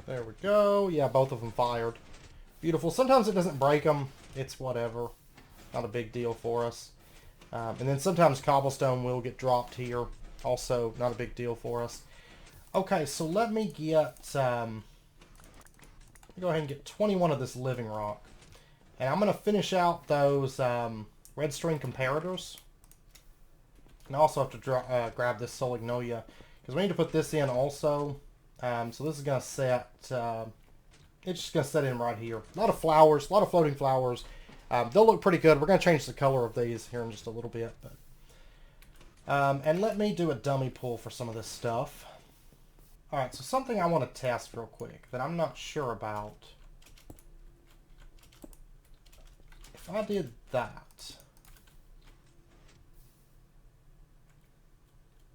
There we go. Yeah, both of them fired. Beautiful. Sometimes it doesn't break them. It's whatever. Not a big deal for us. And then sometimes cobblestone will get dropped here. Also, not a big deal for us. Okay, so let me get... go ahead and get 21 of this living rock. And I'm going to finish out those redstone comparators. And I also have to grab this solignolia. Because we need to put this in also. So this is going to set... it's just going to set in right here. A lot of flowers, a lot of floating flowers. They'll look pretty good. We're going to change the color of these here in just a little bit. But, and let me do a dummy pull for some of this stuff. Alright, so something I want to test real quick that I'm not sure about. If I did that,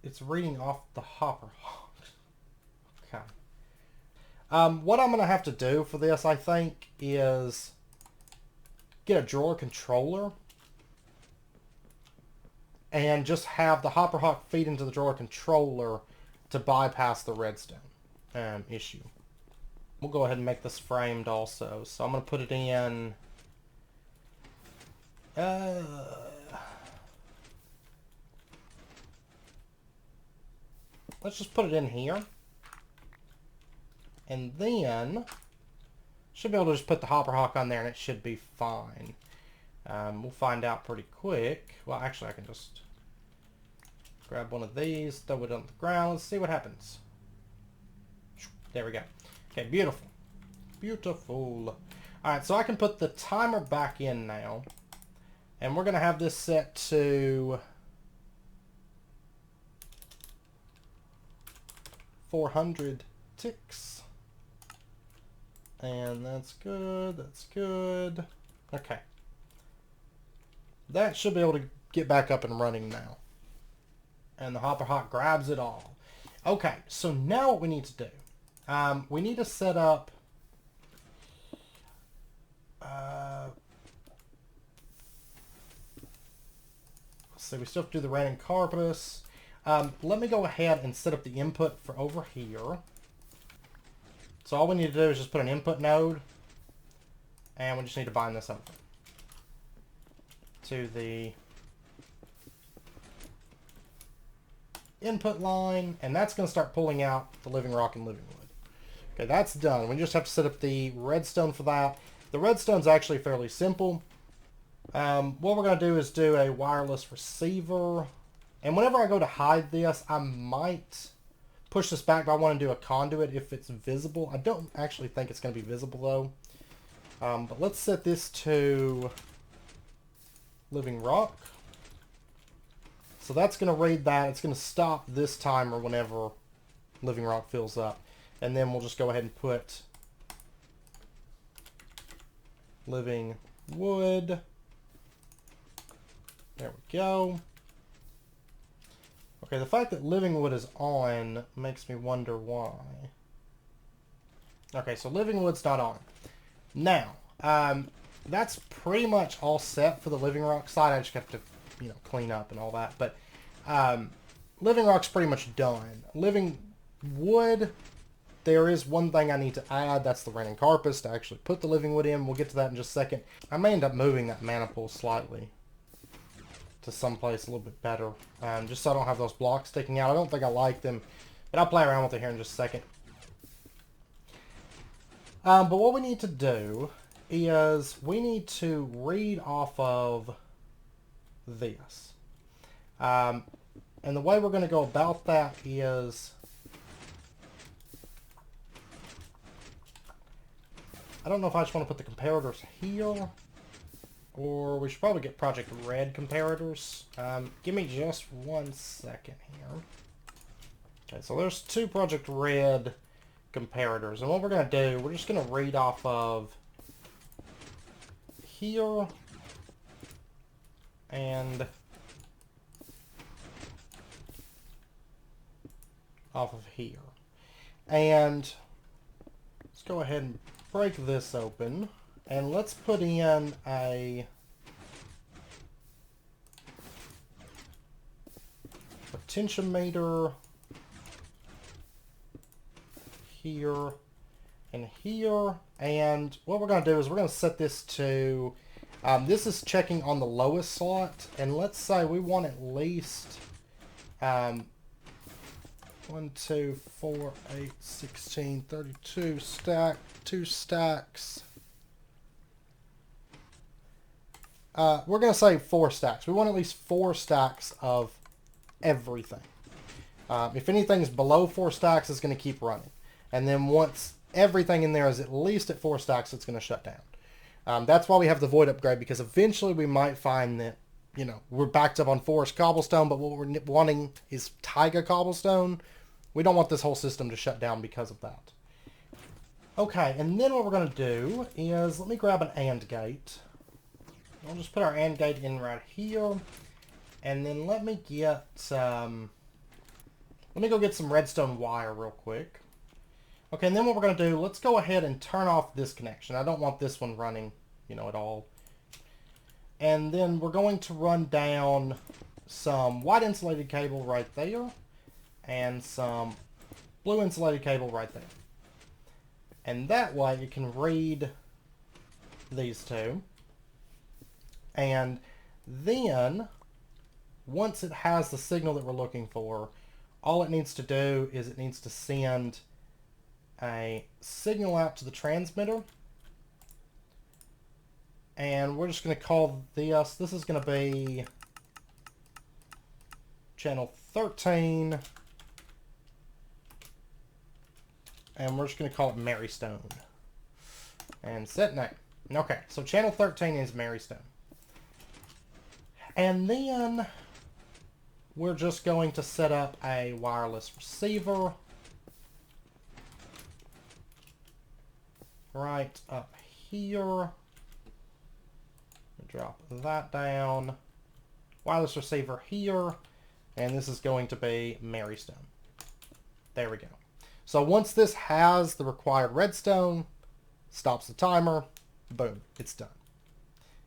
it's reading off the hopper. Okay. What I'm going to have to do for this, I think, is get a drawer controller and just have the hopper hock feed into the drawer controller to bypass the redstone issue. We'll go ahead and make this framed also. So I'm going to put it in... let's just put it in here. And then should be able to just put the hopper hock on there and it should be fine. We'll find out pretty quick. Well, actually I can just grab one of these, throw it on the ground. Let's see what happens. There we go. Okay, beautiful. Beautiful. Alright, so I can put the timer back in now. And we're going to have this set to 400 ticks. And that's good, that's good. Okay. That should be able to get back up and running now. And the hopper hock grabs it all. Okay, so now what we need to do. We need to set up... let's see, we still have to do the random carpus. Let me go ahead and set up the input for over here. So all we need to do is just put an input node, and we just need to bind this over to the input line, and that's going to start pulling out the living rock and living wood. Okay, that's done. We just have to set up the redstone for that. The redstone's actually fairly simple. What we're going to do is do a wireless receiver, and whenever I go to hide this, I might push this back, but I want to do a conduit if it's visible. I don't actually think it's going to be visible though. But let's set this to living rock. So that's going to read that. It's going to stop this timer whenever living rock fills up. And then we'll just go ahead and put living wood. There we go. Okay, the fact that living wood is on makes me wonder why. Okay, so living wood's not on. Now, that's pretty much all set for the living rock side. I just have to, clean up and all that. But living rock's pretty much done. Living wood, there is one thing I need to add. That's the random carpus to actually put the living wood in. We'll get to that in just a second. I may end up moving that mana pool slightly to someplace a little bit better, just so I don't have those blocks sticking out. I don't think I like them, but I'll play around with it here in just a second. But what we need to do is we need to read off of this. And the way we're going to go about that is, I don't know if I just want to put the comparators here, or we should probably get Project Red comparators. Give me just 1 second here. Okay, so there's 2 Project Red comparators. And what we're going to do, we're just going to read off of here and off of here. And let's go ahead and break this open. And let's put in a potentiometer here and here. And what we're going to do is we're going to set this to, this is checking on the lowest slot. And let's say we want at least 1, 2, 4, 8, 16, 32 stack, 2 stacks. We're going to say 4 stacks. We want at least 4 stacks of everything. If anything's below 4 stacks, it's going to keep running. And then once everything in there is at least at 4 stacks, it's going to shut down. That's why we have the void upgrade, because eventually we might find that, we're backed up on forest cobblestone, but what we're wanting is taiga cobblestone. We don't want this whole system to shut down because of that. Okay, and then what we're going to do is, let me grab an AND gate. We'll just put our AND gate in right here. And then let me get, let me go get some redstone wire real quick. Okay, and then what we're going to do, let's go ahead and turn off this connection. I don't want this one running, at all. And then we're going to run down some white insulated cable right there. And some blue insulated cable right there. And that way you can read these 2. And then, once it has the signal that we're looking for, all it needs to do is it needs to send a signal out to the transmitter. And we're just going to call this is going to be channel 13. And we're just going to call it Marystone. And set name. Okay, so channel 13 is Marystone. And then we're just going to set up a wireless receiver right up here. Drop that down. Wireless receiver here. And this is going to be Marystone. There we go. So once this has the required redstone, stops the timer, boom, it's done.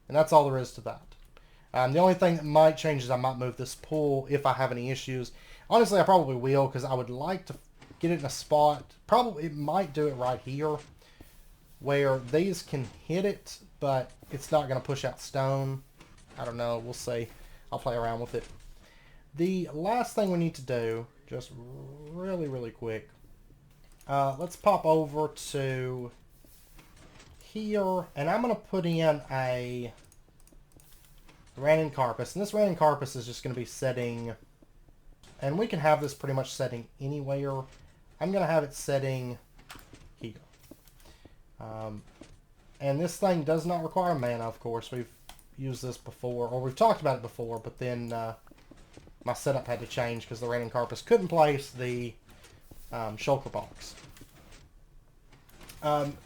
And that's all there is to that. The only thing that might change is I might move this pool if I have any issues. Honestly, I probably will, because I would like to get it in a spot. Probably it might do it right here, where these can hit it, but it's not going to push out stone. I don't know. We'll see. I'll play around with it. The last thing we need to do, just really, really quick, let's pop over to here, and I'm going to put in a random carpus, and this random carpus is just going to be setting, and we can have this pretty much setting anywhere. I'm going to have it setting here. And this thing does not require mana, of course. We've used this before, or we've talked about it before, but then my setup had to change because the random carpus couldn't place the shulker box.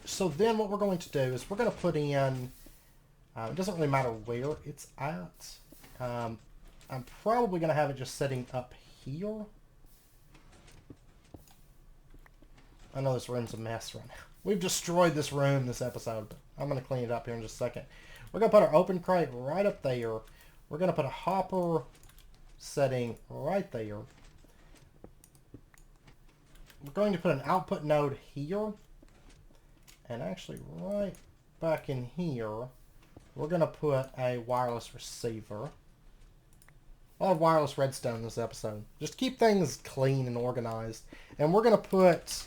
So then what we're going to do is we're going to put in, it doesn't really matter where it's at. I'm probably going to have it just setting up here. I know this room's a mess right now. We've destroyed this room this episode, but I'm going to clean it up here in just a second. We're going to put our open crate right up there. We're going to put a hopper setting right there. We're going to put an output node here. And actually right back in here, we're going to put a wireless receiver. A lot of wireless redstone in this episode. Just keep things clean and organized. And we're going to put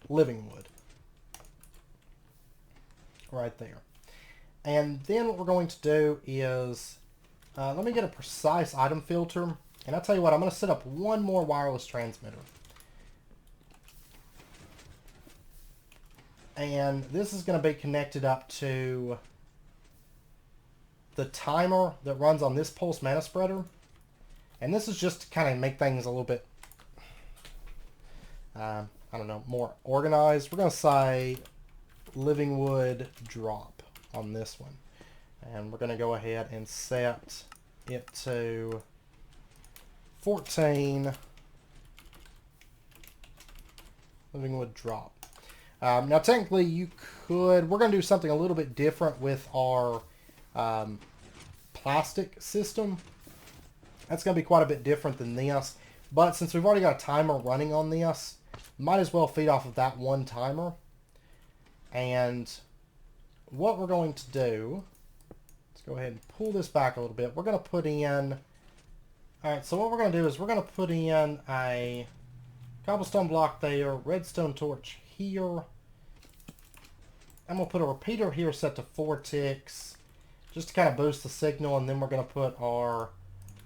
living wood right there. And then what we're going to do is, let me get a precise item filter. And I'll tell you what, I'm going to set up one more wireless transmitter. And this is going to be connected up to the timer that runs on this pulse mana spreader. And this is just to kind of make things a little bit, I don't know, more organized. We're going to say living wood drop on this one. And we're going to go ahead and set it to 14 living wood drop. Now, technically, you could... We're going to do something a little bit different with our plastic system. That's going to be quite a bit different than this. But since we've already got a timer running on this, might as well feed off of that one timer. And what we're going to do... Let's go ahead and pull this back a little bit. We're going to put in... Alright, so what we're going to do is we're going to put in a cobblestone block there, redstone torch here. I'm going to put a repeater here set to 4 ticks just to kind of boost the signal, and then we're going to put our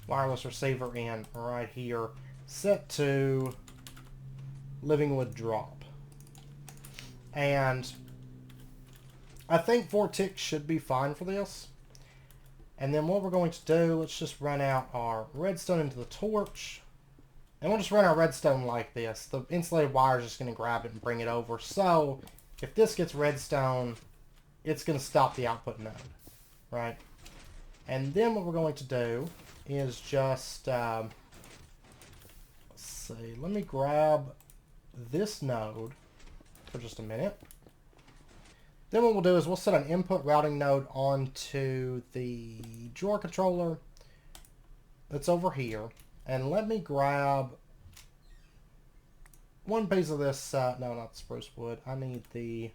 wireless receiver in right here set to living wood drop. And I think 4 ticks should be fine for this. And then what we're going to do, let's just run out our redstone into the torch. And we'll just run our redstone like this. The insulated wire is just going to grab it and bring it over. So if this gets redstone, it's going to stop the output node, right? And then what we're going to do is just, let's see, let me grab this node for just a minute. Then what we'll do is we'll set an input routing node onto the drawer controller that's over here. And let me grab one piece of this, no, not spruce wood. I need the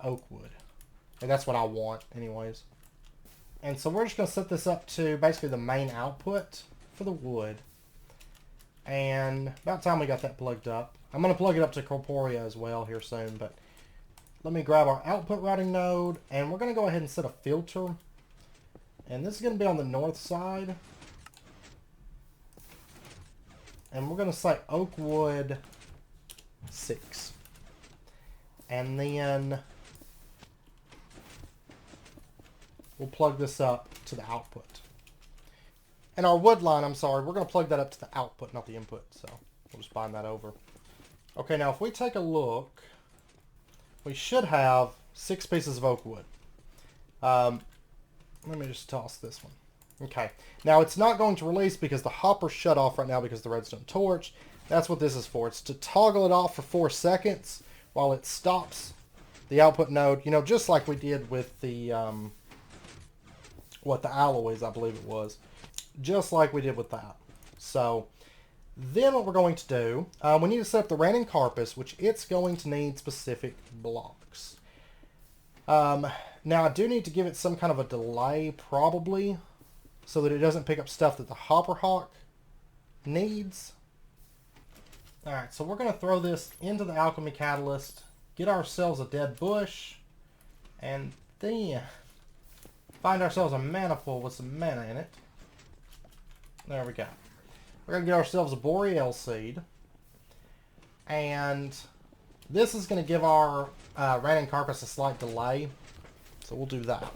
oak wood. And that's what I want anyways. And so we're just going to set this up to basically the main output for the wood. And about time we got that plugged up. I'm going to plug it up to Corporea as well here soon, but let me grab our output routing node, and we're going to go ahead and set a filter. And this is going to be on the north side. And we're going to say oak wood 6. And then we'll plug this up to the output. And our wood line, I'm sorry, we're going to plug that up to the output, not the input. So we'll just bind that over. Okay, now if we take a look, we should have 6 pieces of oak wood. Let me just toss this one. Okay, now it's not going to release because the hopper's shut off right now because of the redstone torch. That's what this is for. It's to toggle it off for 4 seconds while it stops the output node. You know, just like we did with the, the alloys, I believe it was. Just like we did with that. So then what we're going to do, we need to set up the random carpus, which it's going to need specific blocks. Now I do need to give it some kind of a delay probably so that it doesn't pick up stuff that the hopper hawk needs. Alright, so we're going to throw this into the alchemy catalyst, get ourselves a dead bush, and then find ourselves a manifold with some mana in it. There we go. We're going to get ourselves a boreal seed. And this is going to give our random carpus a slight delay. So we'll do that.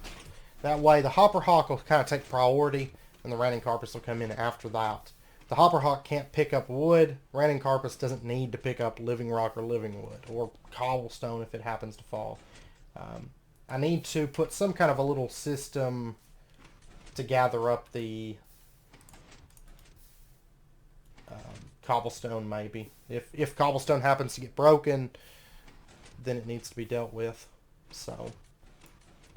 That way the hopper hawk will kind of take priority and the random carpets will come in after that. The hopper hock can't pick up wood. Random carpets doesn't need to pick up living rock or living wood, or cobblestone if it happens to fall. I need to put some kind of a little system to gather up the cobblestone, maybe. If cobblestone happens to get broken, then it needs to be dealt with. So,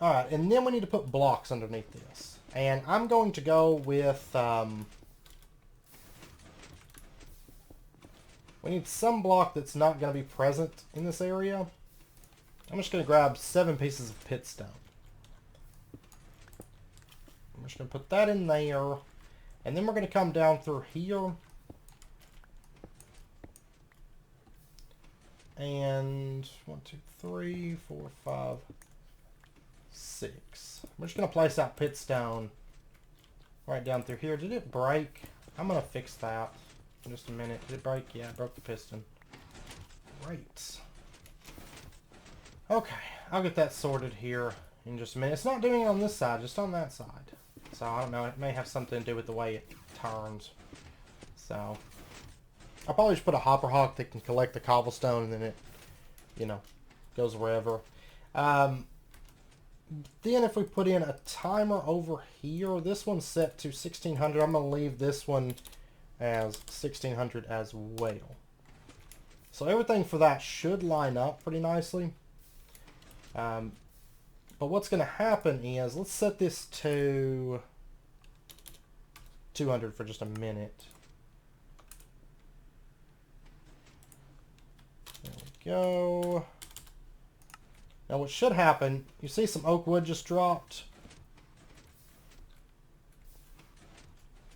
alright, and then we need to put blocks underneath this. And I'm going to go with, we need some block that's not going to be present in this area. I'm just going to grab 7 pieces of pit stone. I'm just going to put that in there. And then we're going to come down through here. And 1, 2, 3, 4, 5, 6. We're just going to place that pit stone right down through here. Did it break? I'm going to fix that in just a minute. Did it break? Yeah, it broke the piston. Great. Okay, I'll get that sorted here in just a minute. It's not doing it on this side, just on that side. So, I don't know. It may have something to do with the way it turns. So, I'll probably just put a hopper hock that can collect the cobblestone and then it, you know, goes wherever. Then if we put in a timer over here, this one's set to 1600. I'm going to leave this one as 1600 as well. So everything for that should line up pretty nicely. But what's going to happen is, let's set this to 200 for just a minute. There we go. Now what should happen, you see some oak wood just dropped.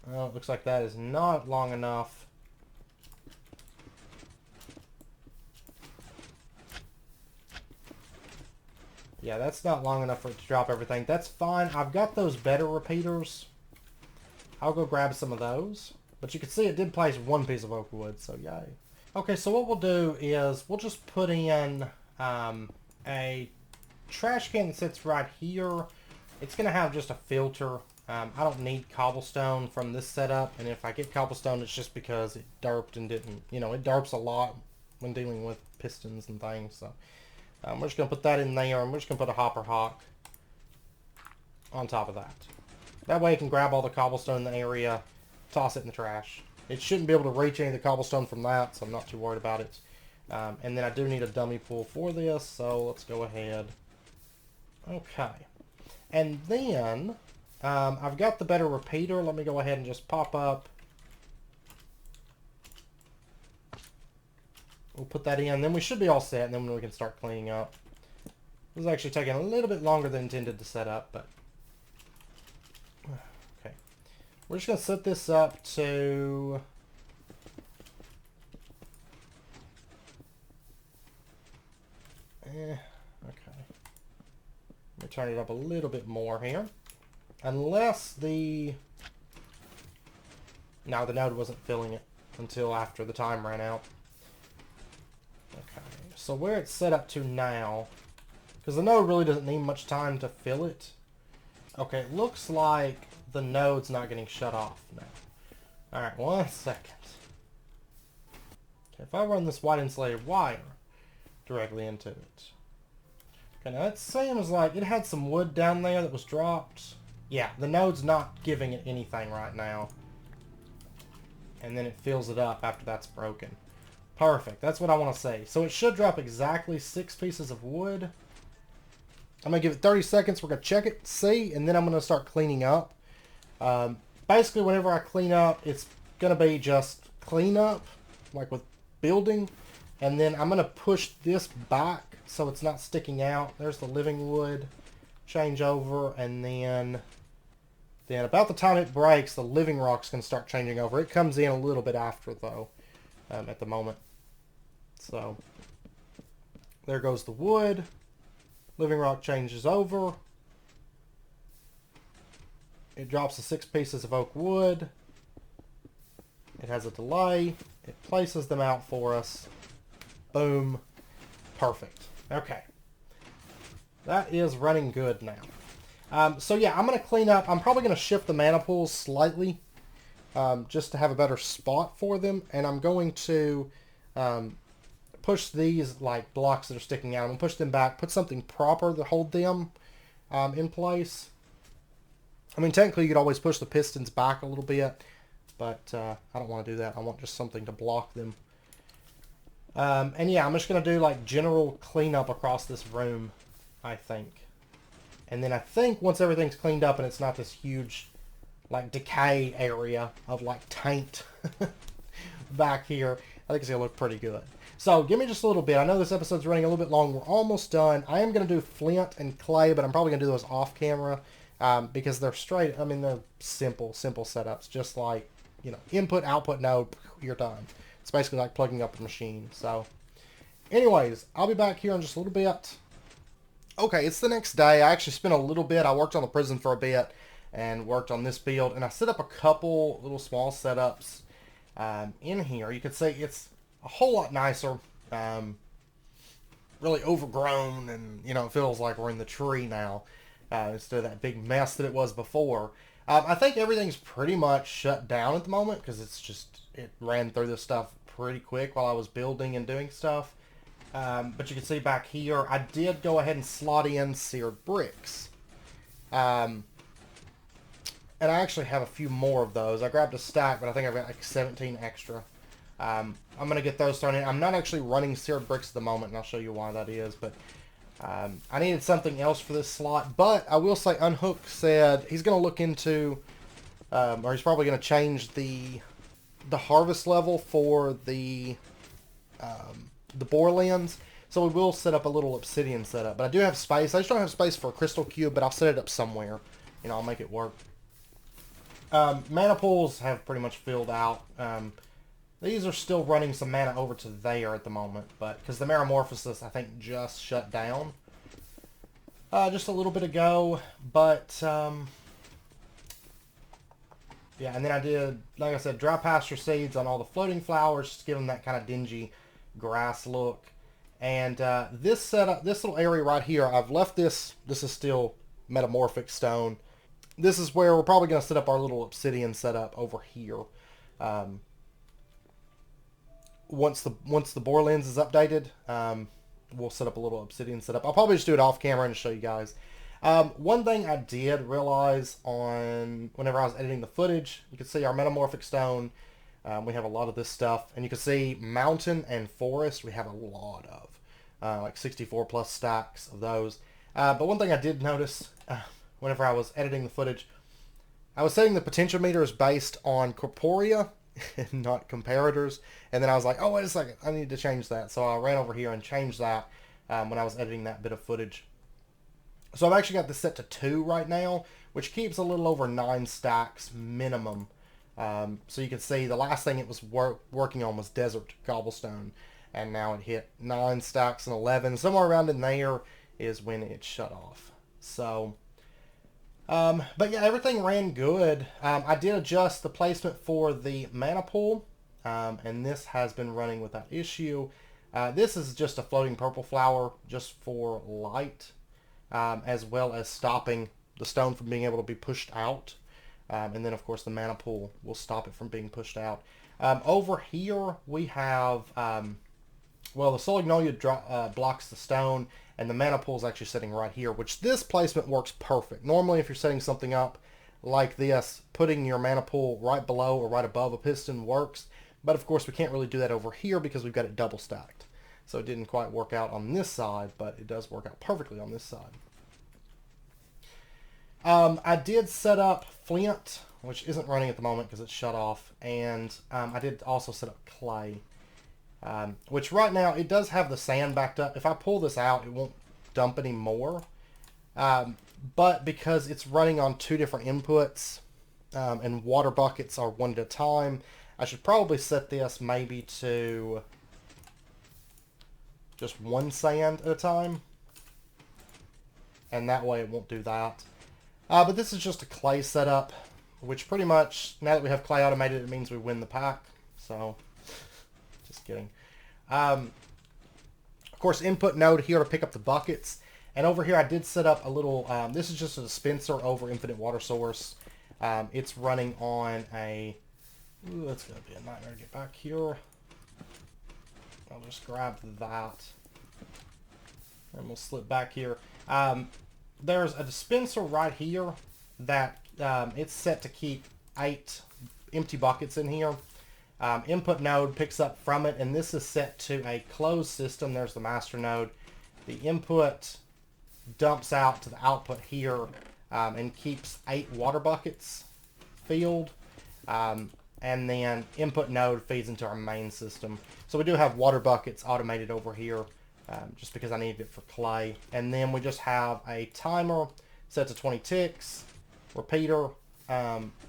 Well, it looks like that is not long enough. Yeah, that's not long enough for it to drop everything. That's fine. I've got those better repeaters. I'll go grab some of those. But you can see it did place 1 piece of oak wood, so yay. Okay, so what we'll do is we'll just put in a trash can that sits right here. It's going to have just a filter. I don't need cobblestone from this setup, and if I get cobblestone, it's just because it derped and didn't, you know, it derps a lot when dealing with pistons and things, so we're just going to put that in there, and we're just going to put a hopper hock on top of that. That way it can grab all the cobblestone in the area, toss it in the trash. It shouldn't be able to reach any of the cobblestone from that, so I'm not too worried about it. And then I do need a dummy pool for this, so let's go ahead. Okay. And then, I've got the better repeater. Let me go ahead and just pop up. We'll put that in. Then we should be all set, and then we can start cleaning up. This is actually taking a little bit longer than intended to set up, but... Okay. We're just going to set this up to... okay. Let me turn it up a little bit more here. Unless the... No, the node wasn't filling it until after the time ran out. Okay, so where it's set up to now, because the node really doesn't need much time to fill it. Okay, it looks like the node's not getting shut off now. Alright, 1 second. Okay, if I run this white insulated wire directly into it. Okay, now it seems like it had some wood down there that was dropped. Yeah, the node's not giving it anything right now. And then it fills it up after that's broken. Perfect, that's what I want to say. So it should drop exactly 6 pieces of wood. I'm going to give it 30 seconds. We're going to check it, see, and then I'm going to start cleaning up. Basically, whenever I clean up, it's going to be just cleanup, like with building. And then I'm going to push this back so it's not sticking out. There's the living wood. Change over, and then about the time it breaks, the living rock's going to start changing over. It comes in a little bit after, though, at the moment. So, there goes the wood. Living rock changes over. It drops the 6 pieces of oak wood. It has a delay. It places them out for us. Boom. Perfect. Okay. That is running good now. So yeah, I'm going to clean up. I'm probably going to shift the mana pools slightly just to have a better spot for them. And I'm going to push these like blocks that are sticking out. I'm going to push them back, put something proper to hold them in place. I mean, technically you could always push the pistons back a little bit, but I don't want to do that. I want just something to block them. And yeah, I'm just going to do like general cleanup across this room, I think. And then I think once everything's cleaned up and it's not this huge like decay area of like taint back here, I think it's going to look pretty good. So give me just a little bit. I know this episode's running a little bit long. We're almost done. I am going to do flint and clay, but I'm probably going to do those off camera because they're straight. I mean, they're simple setups. Just like, you know, input, output, node, you're done. It's basically like plugging up a machine. So anyways, I'll be back here in just a little bit. Okay, it's the next day. I actually spent a little bit. I worked on the prison for a bit and worked on this build. And I set up a couple little small setups in here. You can see it's a whole lot nicer. Really overgrown, and you know, it feels like we're in the tree now instead of that big mess that it was before. I think everything's pretty much shut down at the moment because it ran through this stuff pretty quick while I was building and doing stuff. But you can see back here, I did go ahead and slot in seared bricks. And I actually have a few more of those. I grabbed a stack, but I think I've got like 17 extra. I'm going to get those thrown in. I'm not actually running seared bricks at the moment, and I'll show you why that is. But I needed something else for this slot. But I will say Unhook said he's going to look into, or he's probably going to change the harvest level for the bore lens. So we will set up a little obsidian setup. But I do have space. I just don't have space for a crystal cube, but I'll set it up somewhere. You know, I'll make it work. Mana pools have pretty much filled out. These are still running some mana over to there at the moment, but because the Metamorphosis, I think, just shut down just a little bit ago. But yeah, and then I did, like I said, dry pasture seeds on all the floating flowers, just to give them that kind of dingy grass look. And this setup, this little area right here, I've left this. This is still metamorphic stone. This is where we're probably going to set up our little obsidian setup over here. Once the bore lens is updated, we'll set up a little obsidian setup. I'll probably just do it off camera and show you guys. One thing I did realize whenever I was editing the footage, you can see our metamorphic stone. We have a lot of this stuff, and you can see mountain and forest. We have a lot of, like 64 plus stacks of those. But one thing I did notice whenever I was editing the footage, I was setting the potential meters based on corporea and not comparators. And then I was like, oh, wait a second, I need to change that. So I ran over here and changed that when I was editing that bit of footage. So I've actually got this set to 2 right now, which keeps a little over 9 stacks minimum. So you can see the last thing it was working on was desert cobblestone. And now it hit 9 stacks and 11. Somewhere around in there is when it shut off. So but yeah, everything ran good. I did adjust the placement for the mana pool, and this has been running without issue. This is just a floating purple flower just for light, as well as stopping the stone from being able to be pushed out. And then, of course, the mana pool will stop it from being pushed out. Over here, we have, well, the Solagnolia blocks the stone, and the mana pool is actually sitting right here, which this placement works perfect. Normally, if you're setting something up like this, putting your mana pool right below or right above a piston works. But, of course, we can't really do that over here because we've got it double stacked. So it didn't quite work out on this side, but it does work out perfectly on this side. I did set up flint, which isn't running at the moment because it's shut off. And I did also set up clay. Which right now, it does have the sand backed up. If I pull this out, it won't dump any more. But because it's running on 2 different inputs, and water buckets are 1 at a time, I should probably set this maybe to just 1 sand at a time. And that way it won't do that. But this is just a clay setup, which pretty much, now that we have clay automated, it means we win the pack. So, just kidding. Of course, input node here to pick up the buckets. And over here I did set up a little, this is just a dispenser over infinite water source. It's running on a, ooh, that's going to be a nightmare to get back here. I'll just grab that. And we'll slip back here. There's a dispenser right here that it's set to keep 8 empty buckets in here. Input node picks up from it, and this is set to a closed system. There's the master node. The input dumps out to the output here and keeps 8 water buckets filled. And then input node feeds into our main system. So we do have water buckets automated over here just because I needed it for clay. And then we just have a timer set to 20 ticks, repeater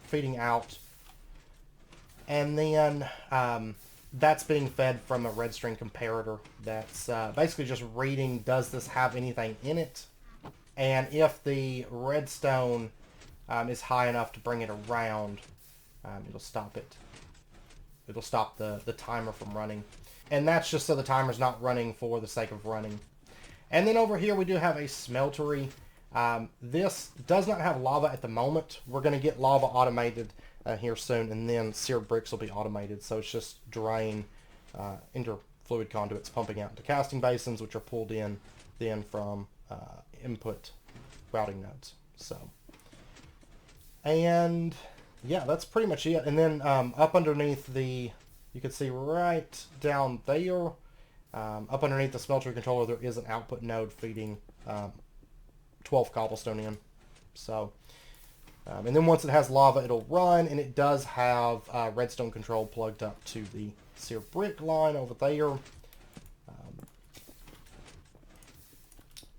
feeding out. And then that's being fed from a Redstone comparator that's basically just reading, does this have anything in it? And if the redstone is high enough to bring it around, it'll stop it. It'll stop the timer from running. And that's just so the timer's not running for the sake of running. And then over here we do have a smeltery. This does not have lava at the moment. We're going to get lava automated here soon, and then seared bricks will be automated. So it's just drain interfluid conduits pumping out into casting basins, which are pulled in then from input routing nodes. So, and yeah, that's pretty much it. And then up underneath the, you can see right down there, up underneath the smeltery controller, there is an output node feeding 12 cobblestone in. So, and then once it has lava, it'll run, and it does have redstone control plugged up to the seared brick line over there.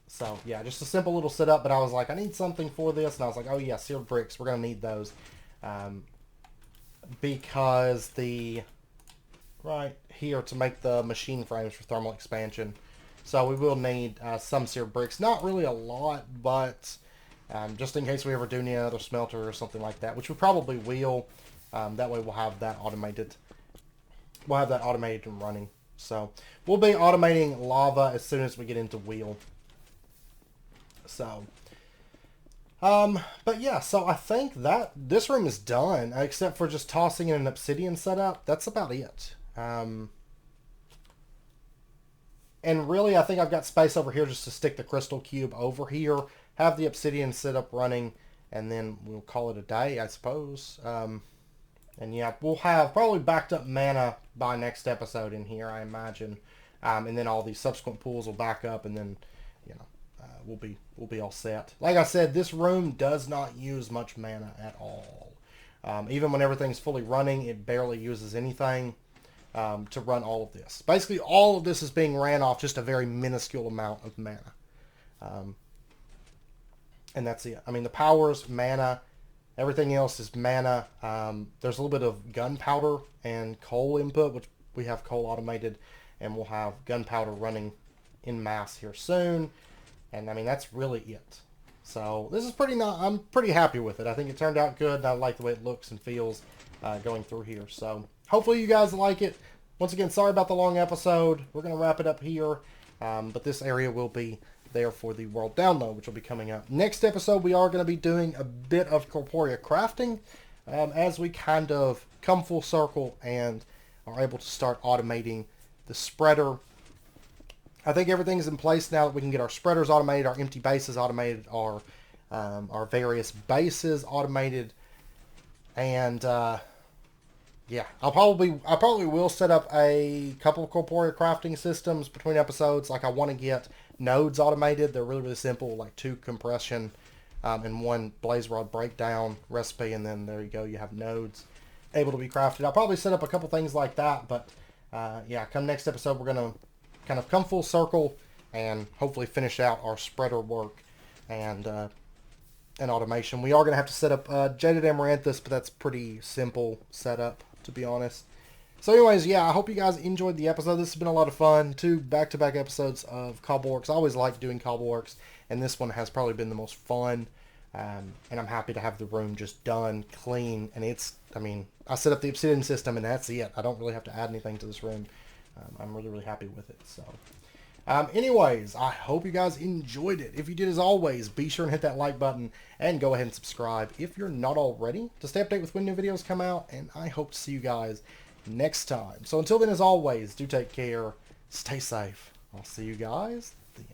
So yeah, just a simple little setup, but I was like, I need something for this, and I was like, oh yeah, seared bricks, we're going to need those. Because the, right here to make the machine frames for thermal expansion. So we will need some seared bricks. Not really a lot, but just in case we ever do need another smelter or something like that, which we probably will. That way we'll have that automated. We'll have that automated and running. So we'll be automating lava as soon as we get into wheel. So, but yeah, so I think that this room is done, except for just tossing in an obsidian setup. That's about it. And really, I think I've got space over here just to stick the crystal cube over here, have the obsidian setup running, and then we'll call it a day, I suppose. And yeah, we'll have probably backed up mana by next episode in here, I imagine. And then all these subsequent pools will back up, and then, you know, we'll be all set. Like I said, this room does not use much mana at all. Even when everything's fully running, it barely uses anything to run all of this. Basically, all of this is being ran off just a very minuscule amount of mana. And that's it. I mean, the power's mana. Everything else is mana. There's a little bit of gunpowder and coal input, which we have coal automated, and we'll have gunpowder running in mass here soon. And I mean, that's really it. So this is I'm pretty happy with it. I think it turned out good. I like the way it looks and feels going through here. So hopefully you guys like it. Once again, sorry about the long episode. We're going to wrap it up here. But this area will be there for the world download, which will be coming up. Next episode, we are going to be doing a bit of corporea crafting as we kind of come full circle and are able to start automating the spreader. I think everything's in place now that we can get our spreaders automated, our empty bases automated, our various bases automated, and yeah, I probably will set up a couple of corporea crafting systems between episodes. Like I want to get nodes automated. They're really simple, like 2 compression and 1 blaze rod breakdown recipe, and then there you go. You have nodes able to be crafted. I'll probably set up a couple things like that, but yeah, come next episode, we're gonna kind of come full circle and hopefully finish out our spreader work and automation. We are going to have to set up jaded amaranthus, but that's pretty simple setup, to be honest. So anyways, yeah, I hope you guys enjoyed the episode. This has been a lot of fun. 2 back-to-back episodes of Cobbleworks. I always like doing Cobbleworks, and this one has probably been the most fun. And I'm happy to have the room just done, clean, and it's, I mean, I set up the obsidian system, and that's it. I don't really have to add anything to this room. I'm really happy with it. So, Anyways, I hope you guys enjoyed it. If you did, as always, be sure and hit that like button and go ahead and subscribe if you're not already to stay updated with when new videos come out. And I hope to see you guys next time. So until then, as always, do take care, stay safe. I'll see you guys then.